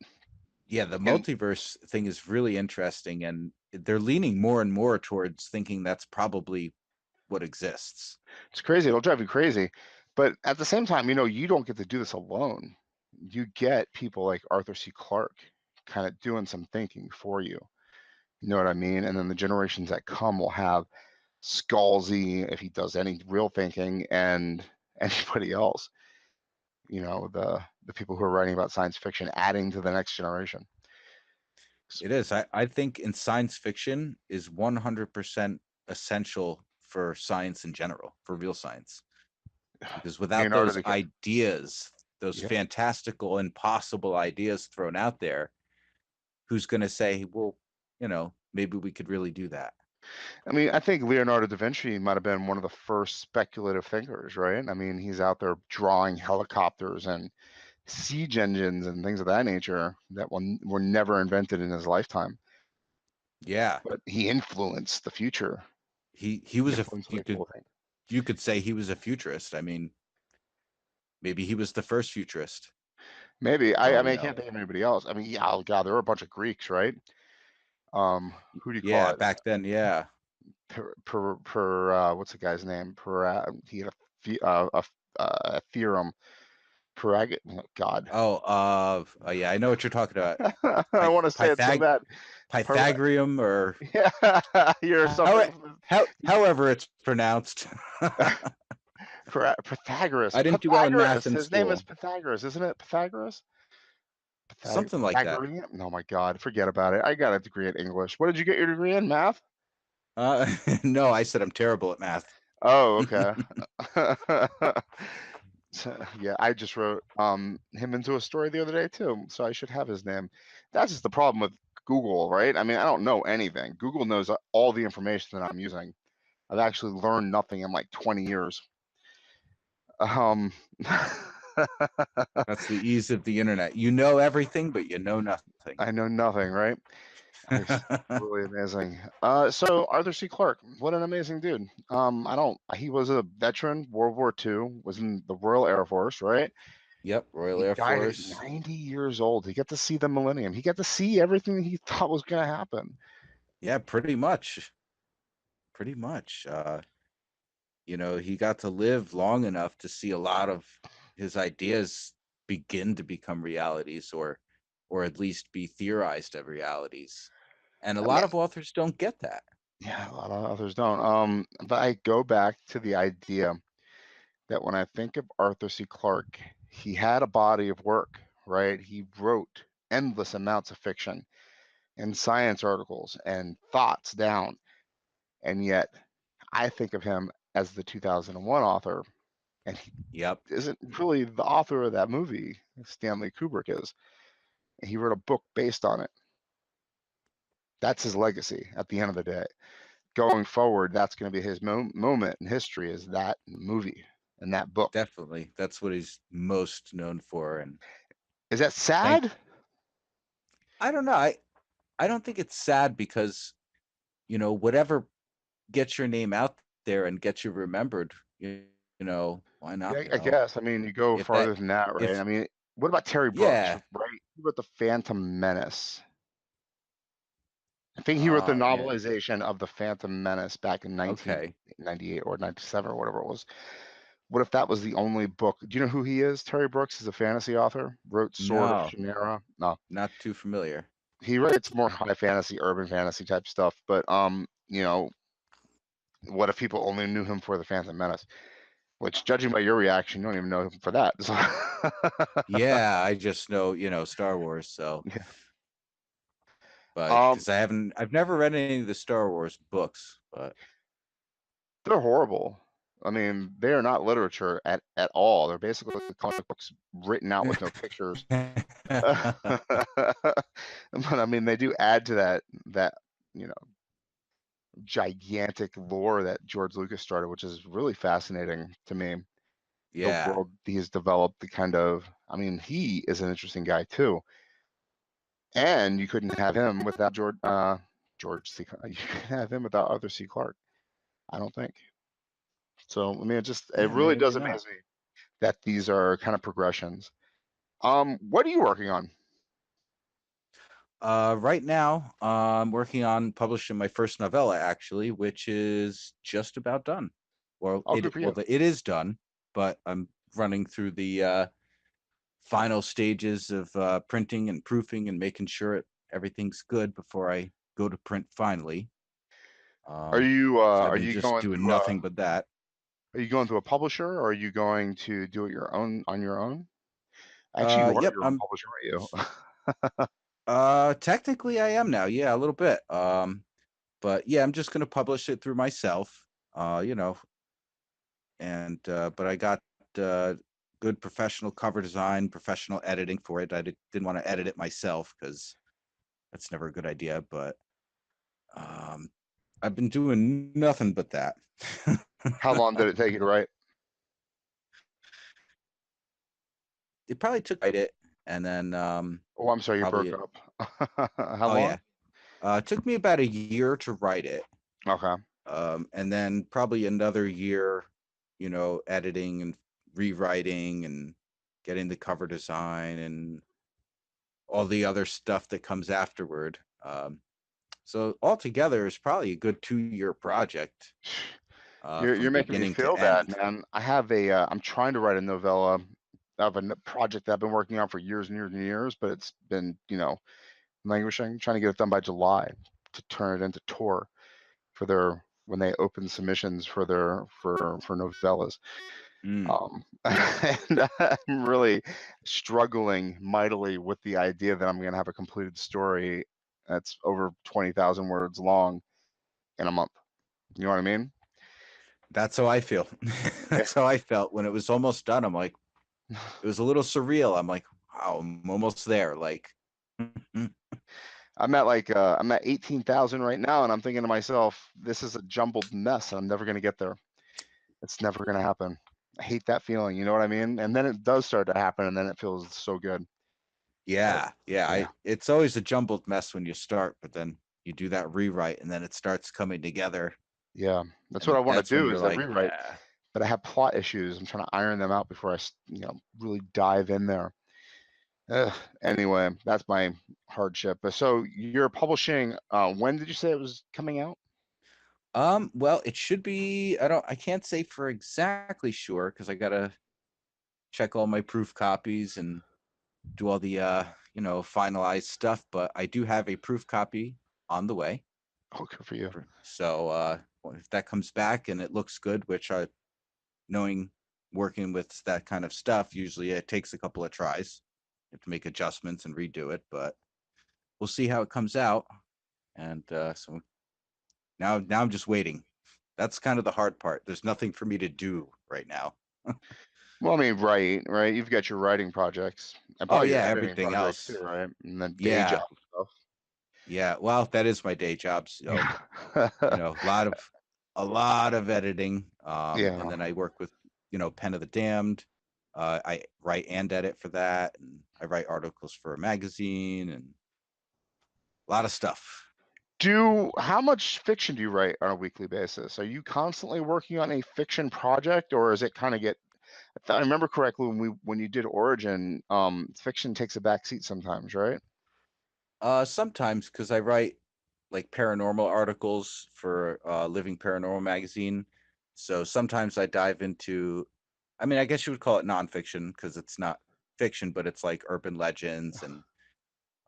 And multiverse thing is really interesting, and they're leaning more and more towards thinking that's probably what exists. it's crazy. It'll drive you crazy. But at the same time, you don't get to do this alone. You get people like Arthur C. Clarke kind of doing some thinking for you. You know what I mean? And then the generations that come will have Scalzi, if he does any real thinking, and anybody else. The people who are writing about science fiction adding to the next generation. It is. I think in science fiction is 100% essential for science in general, for real science. Because without Leonardo those DiCaprio. ideas, those Yeah. fantastical, impossible ideas thrown out there, who's going to say, well, maybe we could really do that? I mean, I think Leonardo da Vinci might have been one of the first speculative thinkers, right? I mean, he's out there drawing helicopters and siege engines and things of that nature that were never invented in his lifetime. Yeah. But he influenced the future. He He was influenced the way people think. you could say he was a futurist. I mean, maybe he was the first futurist Maybe. for I, all I we mean, I know. can't think of anybody else. I mean, yeah, oh God, there were a bunch of Greeks, right? Who do you call Yeah, it? back then, yeah. What's the guy's name? He had a theorem. Oh, God. Oh, yeah, I know what you're talking about. I want to say it so Pythag bad. Par- Pythagorean, or yeah, you're how, something. however it's pronounced. Pythagoras. I didn't do well in math Pythagoras. in His name is school. Pythagoras, isn't it? Pythagoras? Something like that. Pythagorean? Oh my God, forget about it. I got a degree in English. What did you get your degree in? Math? Uh, no, I said I'm terrible at math. Oh, okay. Yeah, I just wrote him into a story the other day too, so I should have his name. That's just the problem with Google, right? I mean, I don't know anything. Google knows all the information that I'm using. I've actually learned nothing in like 20 years. Um, That's the ease of the internet. You know everything, but you know nothing. I know nothing, right? It's really amazing. So Arthur C. Clarke, what an amazing dude. He was a veteran, World War II, was in the Royal Air Force, right? Yep, Royal He Air died at Force. 90 years old. He got to see the millennium. He got to see everything he thought was going to happen. Yeah, pretty much. Pretty much. He got to live long enough to see a lot of his ideas begin to become realities, or at least be theorized as realities. And a I mean, lot of authors don't get that. Yeah, a lot of authors don't. But I go back to the idea that when I think of Arthur C. Clarke, he had a body of work, right? He wrote endless amounts of fiction and science articles and thoughts down. And yet I think of him as the 2001 author, and he Yep, isn't really the author of that movie. Stanley Kubrick is. He wrote a book based on it. That's his legacy at the end of the day. Going forward, that's going to be his moment in history, is that movie and that book. definitely. That's what he's most known for. And Is that thank sad? I don't know. I don't think it's sad because, whatever gets your name out there and gets you remembered, why not, Yeah, I guess. I mean, you go if that farther than that, right? if I mean, what about Terry Brooks, yeah, right? He wrote The Phantom Menace. I think he wrote the oh man, novelization of The Phantom Menace back in okay. 1998 or 97 or whatever it was. What if that was the only book? Do you know who he is? Terry Brooks is a fantasy author. Wrote Sword of No, Shannara. No, not too familiar. he writes more high fantasy, urban fantasy type stuff. But what if people only knew him for The Phantom Menace? Which, judging by your reaction, you don't even know him for that. So Yeah, I just know, Star Wars, so yeah. but Um, because I've never read any of the Star Wars books, but they're horrible. I mean, they are not literature at all. They're basically comic books written out with no pictures. But I mean, they do add to that you know gigantic lore that George Lucas started, which is really fascinating to me. The yeah, world he's developed, the kind of, I mean, he is an interesting guy too. And you couldn't have him without George C. You couldn't have him without Arthur C. Clarke. I don't think so. I mean, it yeah, really maybe does not. amaze me that these are kind of progressions. What are you working on? Right now, I'm working on publishing my first novella, actually, which is just about done. Well, Oh, good for you. it is done, but I'm running through the final stages of printing and proofing and making sure everything's good before I go to print finally. Are Um, you so I've are been you just going doing to nothing but that. are you going to a publisher, or are you going to do it your own on your own? Actually, you are Yep, your own I'm publisher, aren't technically I am now. Yeah, a little bit. But yeah, I'm just gonna publish it through myself. You know, and but I got uh, good professional cover design, professional editing for it. Didn't want to edit it myself because that's never a good idea. But um, I've been doing nothing but that. How long did it take you to write? It probably took write it, and then Oh, I'm sorry, you broke probably up. How oh long? yeah, it took me about a year to write it, Okay. and then probably another year, editing and rewriting and getting the cover design and all the other stuff that comes afterward. So altogether, it's probably a good 2-year project You're from making me beginning to feel bad, end. man. I'm trying to write a novella of a project that I've been working on for years and years and years, but it's been, languishing, trying to get it done by July to turn it into tour for their when they open submissions for their for novellas. Mm, And I'm really struggling mightily with the idea that I'm going to have a completed story that's over 20,000 words long in a month. You know what I mean? that's how I feel. Yeah. That's how I felt when it was almost done. I'm like, it was a little surreal. I'm like, wow, I'm almost there. Like, I'm at 18,000 right now, and I'm thinking to myself, this is a jumbled mess, and I'm never going to get there. It's never going to happen. I hate that feeling. You know what I mean? And then it does start to happen, and then it feels so good. But yeah, yeah. yeah, It's always a jumbled mess when you start, but then you do that rewrite, and then it starts coming together, yeah, that's what and I want to that's when do you're is that like, rewrite. yeah. But I have plot issues. I'm trying to iron them out before really dive in there. Ugh, anyway, that's my hardship. But so you're publishing. When did you say it was coming out? Well, it should be. I can't say for exactly sure because I gotta check all my proof copies and do all the finalized stuff. But I do have a proof copy on the way. Oh, good for you. So if that comes back and it looks good, which knowing working with that kind of stuff, usually it takes a couple of tries. You have to make adjustments and redo it, but we'll see how it comes out. And so now I'm just waiting. That's kind of the hard part. There's nothing for me to do right now. Well, I mean, right. You've got your writing projects and Oh probably your yeah, editing everything projects too, else. right? And then day Yeah, job stuff. yeah. Well, that is my day job. So a lot of editing. And Yeah. then I work with Pen of the Damned. I write and edit for that, and I write articles for a magazine and a lot of stuff. How much fiction do you write on a weekly basis? Are you constantly working on a fiction project, or is it kind of get? I remember correctly when you did Origin, fiction takes a back seat sometimes, right? Sometimes because I write like paranormal articles for Living Paranormal Magazine. So sometimes I dive into, I mean, I guess you would call it nonfiction because it's not fiction, but it's like urban legends and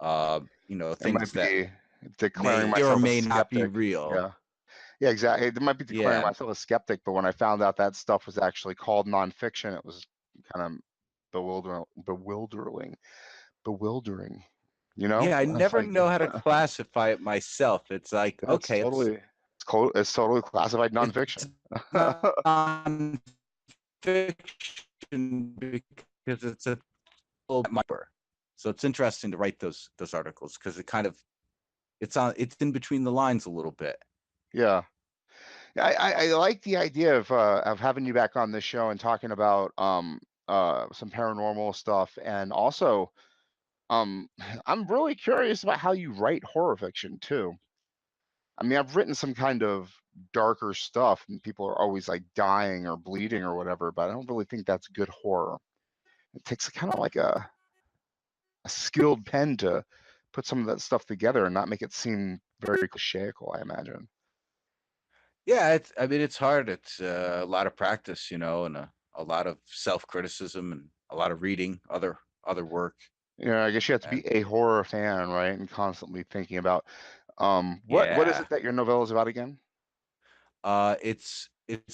It might things that be declaring may or myself a may not be skeptic. real. Yeah. Yeah, exactly. It might be declaring Yeah. myself a skeptic, but when I found out that stuff was actually called nonfiction, it was kind of bewildering. You know, Yeah, I it's never like know how to classify it myself. It's like, that's okay, it's totally classified nonfiction. it's nonfiction because it's a so it's interesting to write those articles because it's in between the lines a little bit. Yeah. I like the idea of having you back on this show and talking about some paranormal stuff, and also I'm really curious about how you write horror fiction too. I mean, I've written some kind of darker stuff and people are always like dying or bleeding or whatever, but I don't really think that's good horror. It takes kind of like a skilled pen to put some of that stuff together and not make it seem very clichéical, I imagine. Yeah, I mean it's hard. It's a lot of practice, and a lot of self-criticism and a lot of reading other work. You know, I guess you have to And be a horror fan, right? And constantly thinking about what is yeah, it that your novella is about again? it's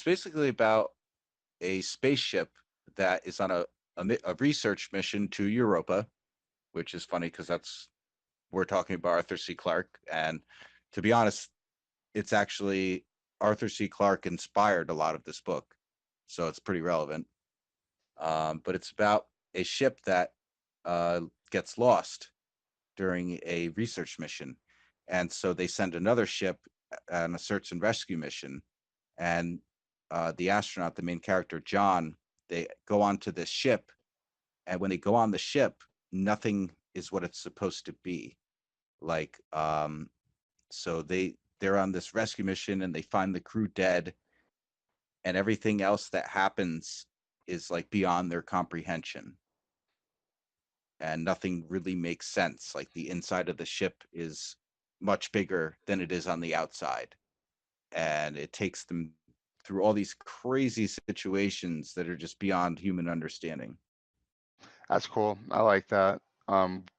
basically about a spaceship that is on a research mission to Europa, which is funny because we're talking about Arthur C. Clarke, and to be honest, it's actually Arthur C. Clarke inspired a lot of this book, so it's pretty relevant. But it's about a ship that gets lost during a research mission, and so they send another ship on a search and rescue mission, and the astronaut, the main character John, they go onto this ship, and when they go on the ship, nothing is what it's supposed to be. Like, so they're on this rescue mission and they find the crew dead, and everything else that happens is like beyond their comprehension, and nothing really makes sense. Like the inside of the ship is much bigger than it is on the outside, and it takes them through all these crazy situations that are just beyond human understanding. That's cool. I like that.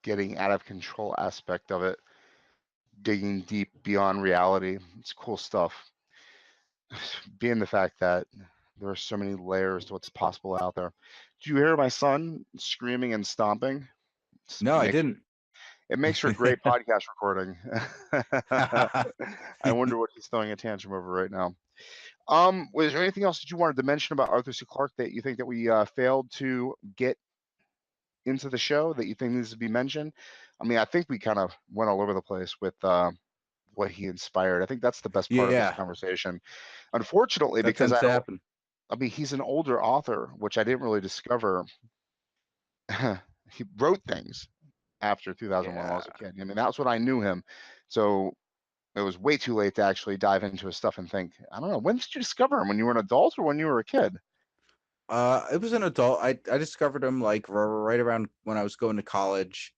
Getting out of control aspect of it, digging deep beyond reality. It's cool stuff. Being the fact that there are so many layers to what's possible out there. Do you hear my son screaming and stomping? No, I Makes didn't. it makes for great podcast recording. I wonder what he's throwing a tantrum over right now. Was there anything else that you wanted to mention about Arthur C. Clarke that you think that we failed to get into the show that you think needs to be mentioned? I mean, I think we kind of went all over the place with what he inspired. I think that's the best part of this Yeah, conversation. Unfortunately, that because tends to happen. I mean, he's an older author, which I didn't really discover. He wrote things after 2001 when I Yeah. was a kid. I mean, that's what I knew him. So it was way too late to actually dive into his stuff and think, I don't know, when did you discover him? When you were an adult or when you were a kid? It was an adult. I discovered him like right around when I was going to college,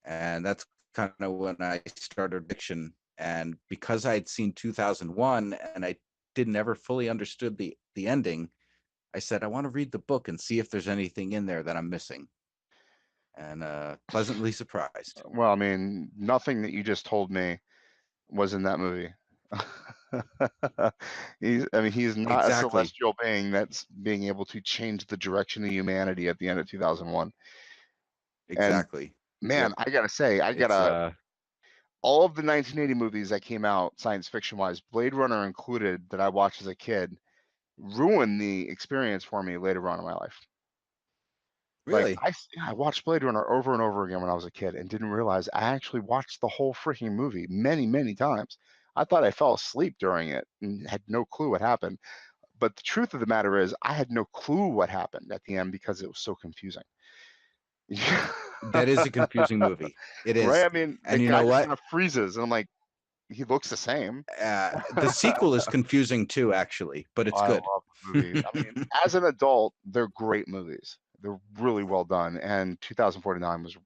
and that's kind of when I started fiction. And because I had seen 2001 and I didn't ever fully understood the ending, I said I want to read the book and see if there's anything in there that I'm missing. And pleasantly surprised. Well, I mean, nothing that you just told me was in that movie. He's not a Exactly. celestial being that's being able to change the direction of humanity at the end of 2001. And Exactly. man, Yep. I gotta say, It's all of the 1980 movies that came out, science fiction wise, Blade Runner included, that I watched as a kid, ruined the experience for me later on in my life. Like really I watched Blade Runner over and over again when I was a kid and didn't realize I actually watched the whole freaking movie many, many times. I thought I fell asleep during it and had no clue what happened. But the truth of the matter is, I had no clue what happened at the end because it was so confusing. that is a confusing movie. It Right? is. I mean, the And you guy know just what? kind of freezes, and I'm like, he looks the same. The sequel is confusing too, actually, but it's I good. love the movies. I mean, as an adult, they're great movies. They're really well done, and 2049 was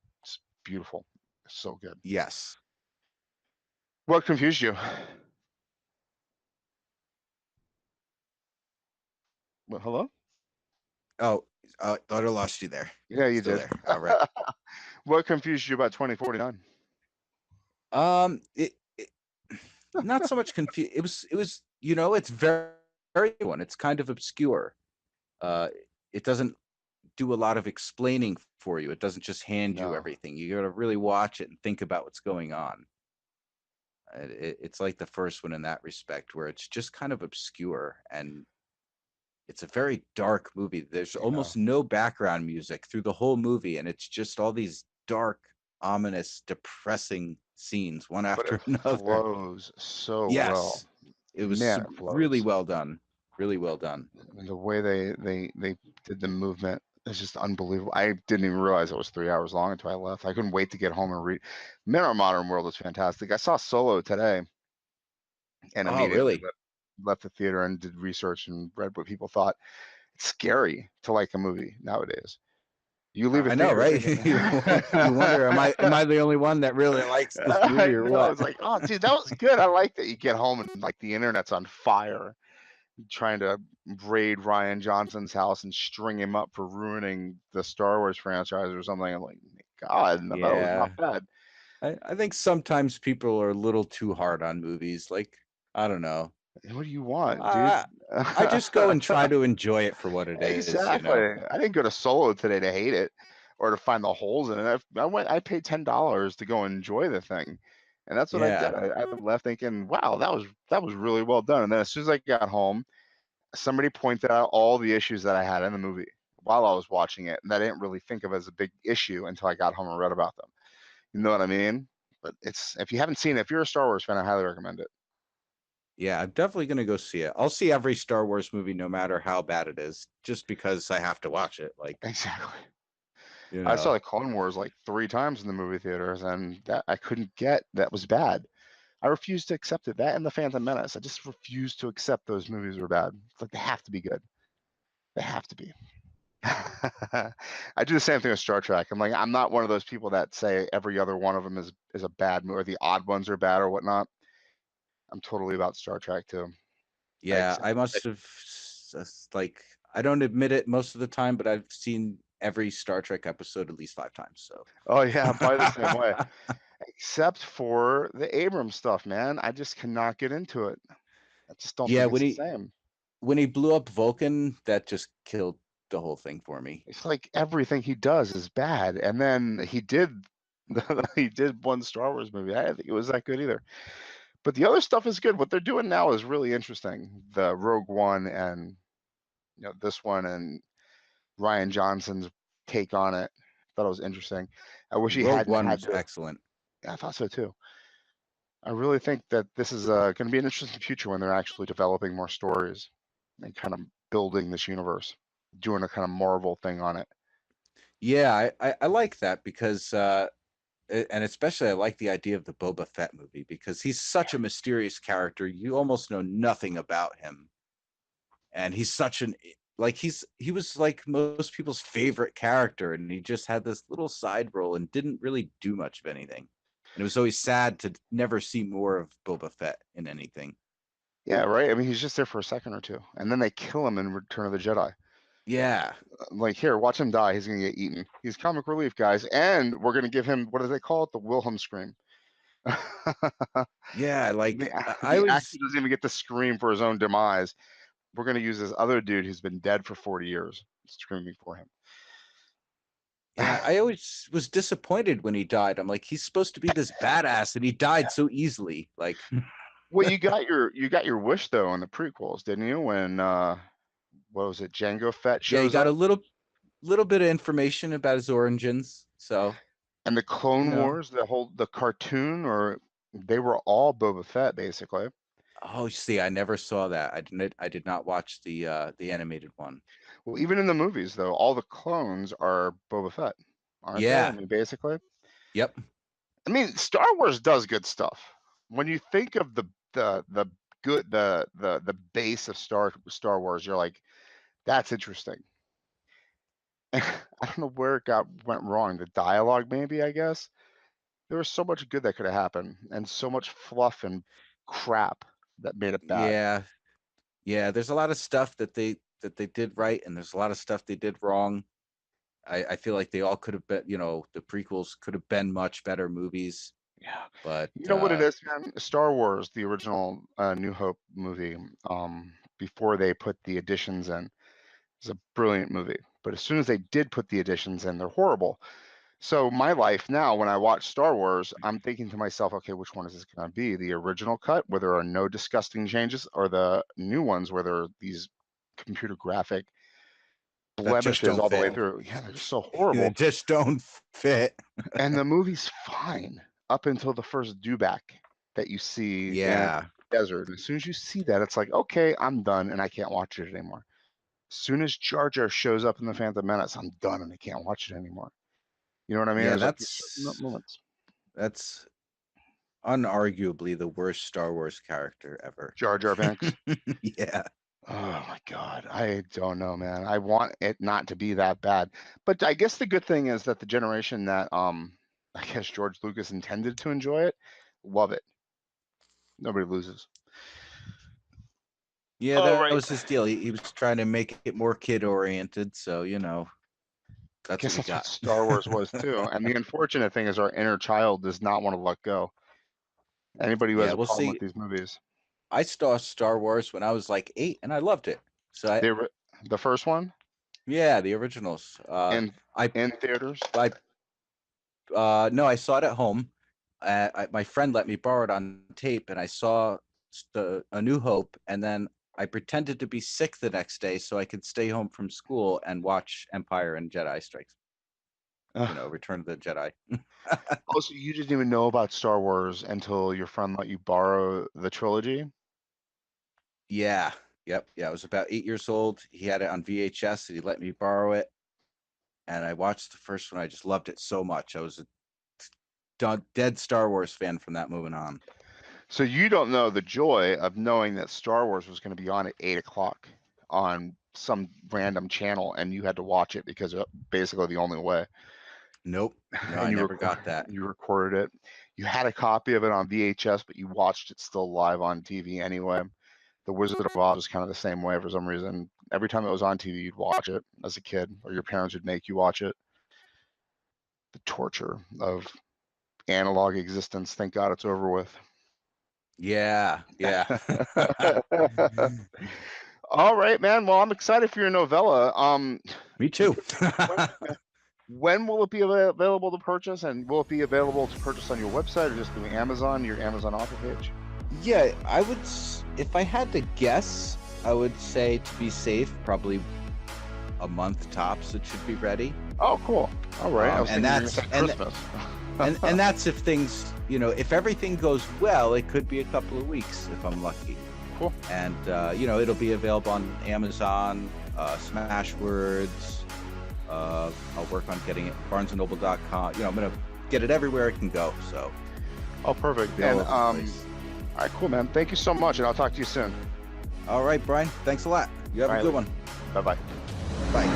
beautiful. So good. Yes. What confused you? Well, hello? Oh, thought I lost you there. Yeah, you Still did. there. All right. What confused you about 2049? It not so much confused. It was it's very one. It's kind of obscure. Uh, it doesn't do a lot of explaining for you. It doesn't just hand you No, everything. You got to really watch it and think about what's going on. It's like the first one in that respect, where it's just kind of obscure and it's a very dark movie. There's yeah, almost no background music through the whole movie, and it's just all these dark, ominous, depressing scenes, one but it after another. flows so well. Yes, it was Man, it really flows. well done. Really well done. And the way they did the movement is just unbelievable. I didn't even realize it was 3 hours long until I left. I couldn't wait to get home and read. Men Our Modern World is fantastic. I saw Solo today and Oh, immediately really? left the theater and did research and read what people thought. It's scary to like a movie nowadays. You leave a I know, theater right? thinking, You wonder, am I the only one that really likes this movie I or know. what? It's like, oh, dude, that was good. I like that. You get home and like the internet's on fire, trying to raid Ryan Johnson's house and string him up for ruining the Star Wars franchise or something. I'm like, God, I thought it was not Yeah, bad. I think sometimes people are a little too hard on movies. Like, I don't know. What do you want, dude? I just go and try to enjoy it for what it is, you Exactly. know. I didn't go to Solo today to hate it or to find the holes in it. I paid $10 to go enjoy the thing. And that's what I did. Yeah. I left thinking, wow, that was really well done. And then as soon as I got home, somebody pointed out all the issues that I had in the movie while I was watching it, and that I didn't really think of as a big issue until I got home and read about them. You know what I mean? But it's if you haven't seen it, if you're a Star Wars fan, I highly recommend it. Yeah, I'm definitely gonna go see it. I'll see every Star Wars movie no matter how bad it is, just because I have to watch it. Like, Exactly. you I saw know. the Clone Wars like 3 times in the movie theaters, and that I couldn't get that was bad. I refused to accept it. That and the Phantom Menace. I just refused to accept those movies were bad. It's like they have to be good. They have to be. I do the same thing with Star Trek. I'm like, I'm not one of those people that say every other one of them is a bad movie or the odd ones are bad or whatnot. I'm totally about Star Trek too. I Yeah, accept. I must have like I don't admit it most of the time, but I've seen every Star Trek episode at least 5 times. So Oh yeah, I'm probably the same way. Except for the Abrams stuff, man. I just cannot get into it. I just don't yeah, think it's the same. when he blew up Vulcan, that just killed the whole thing for me. It's like everything he does is bad. And then he did he did one Star Wars movie. I didn't think it was that good either. But the other stuff is good. What they're doing now is really interesting. The Rogue One and this one and Ryan Johnson's take on it. Thought it was interesting. I wish he Rogue hadn't One had was to. excellent. I thought so too. I really think that this is going to be an interesting future when they're actually developing more stories and kind of building this universe, doing a kind of Marvel thing on it. Yeah, I like that because and especially I like the idea of the Boba Fett movie because he's such a mysterious character. You almost know nothing about him. And he's such an like he was like most people's favorite character and he just had this little side role and didn't really do much of anything. And it was always sad to never see more of Boba Fett in anything. Yeah, right. I mean, he's just there for a second or two, and then they kill him in Return of the Jedi. Yeah. Like, here, watch him die. He's gonna get eaten. He's comic relief, guys, and we're gonna give him what do they call it? The Wilhelm scream. Yeah, like the, I the actor was. doesn't even get to scream for his own demise. We're going to use this other dude who's been dead for 40 years screaming for him. Yeah, I always was disappointed when he died. I'm like, he's supposed to be this badass, and he died so easily. Like, Well, you got your wish though in the prequels, didn't you? When what was it, Jango Fett yeah, he shows got up, a little bit of information about his origins. So, and the you Clone know, Wars, the cartoon, or they were all Boba Fett basically. oh, see, I never saw that. I did not watch the animated one. Well, even in the movies though, all the clones are Boba Fett, aren't they? I Yeah. mean, basically. Yep. I mean, Star Wars does good stuff. When you think of the good the base of Star Wars, you're like, that's interesting. I don't know where it went wrong. The dialogue, maybe, I guess. There was so much good that could have happened, and so much fluff and crap that made it bad. Yeah. Yeah. There's a lot of stuff that they did right, and there's a lot of stuff they did wrong. I feel like they all could have been, the prequels could have been much better movies, Yeah. but You know what it is, man? Star Wars, the original New Hope movie, before they put the additions in, is a brilliant movie. But as soon as they did put the additions in, they're horrible. So my life now, when I watch Star Wars, I'm thinking to myself, okay, which one is this going to be? The original cut where there are no disgusting changes, or the new ones where there are these computer graphic that just blemishes don't all the way fit. through? Yeah, they're just so They horrible. just don't fit. And the movie's fine up until the first dewback that you see in Yeah. the desert. And as soon as you see that, it's like, okay, I'm done and I can't watch it anymore. As soon as Jar Jar shows up in the Phantom Menace, I'm done and I can't watch it anymore. You know what I mean? Yeah, There's like these certain moments. that's unarguably the worst Star Wars character ever. Jar Jar Binks. Yeah. Oh my God. I don't know, man. I want it not to be that bad. But I guess the good thing is that the generation that I guess George Lucas intended to enjoy it, love it. Nobody loses. Yeah, All that right. was his deal. He was trying to make it more kid oriented, so I that's what guess we that's what got. Star Wars was too. And the unfortunate thing is our inner child does not want to let go. Anybody who has Yeah, a we'll problem see. with these movies. I saw Star Wars when I was like 8, and I loved it. So They were the first one yeah, the originals. in I in theaters. I no, I saw it at home. My friend let me borrow it on tape, and I saw A New Hope, and then I pretended to be sick the next day so I could stay home from school and watch Empire and Jedi Strikes. Return of the Jedi. Also, you didn't even know about Star Wars until your friend let you borrow the trilogy. Yeah. Yep. Yeah. I was about 8 years old. He had it on VHS and he let me borrow it. And I watched the first one. I just loved it so much. I was a dead Star Wars fan from that moment on. So you don't know the joy of knowing that Star Wars was going to be on at 8 o'clock on some random channel, and you had to watch it because basically the only way. Nope. No, I And never got that. you recorded it. You had a copy of it on VHS, but you watched it still live on TV anyway. The Wizard of Oz was kind of the same way for some reason. Every time it was on TV, you'd watch it as a kid, or your parents would make you watch it. The torture of analog existence. Thank God it's over with. Yeah. Yeah. All right, man. Well, I'm excited for your novella. Me too. when, when will it be available to purchase, and will it be available to purchase on your website or just through Amazon, your Amazon offer page? Yeah, if I had to guess, I would say to be safe, probably a month tops it should be ready. Oh, cool. All right. I was and thinking that's Christmas. and that's if things, if everything goes well, it could be a couple of weeks if I'm lucky. Cool. And it'll be available on Amazon, Smashwords. I'll work on getting it BarnesandNoble.com. I'm gonna get it everywhere it can go. So. Oh, perfect. And all right, cool, man. Thank you so much, and I'll talk to you soon. All right, Brian. Thanks a lot. You have a good one. Bye-bye. Bye.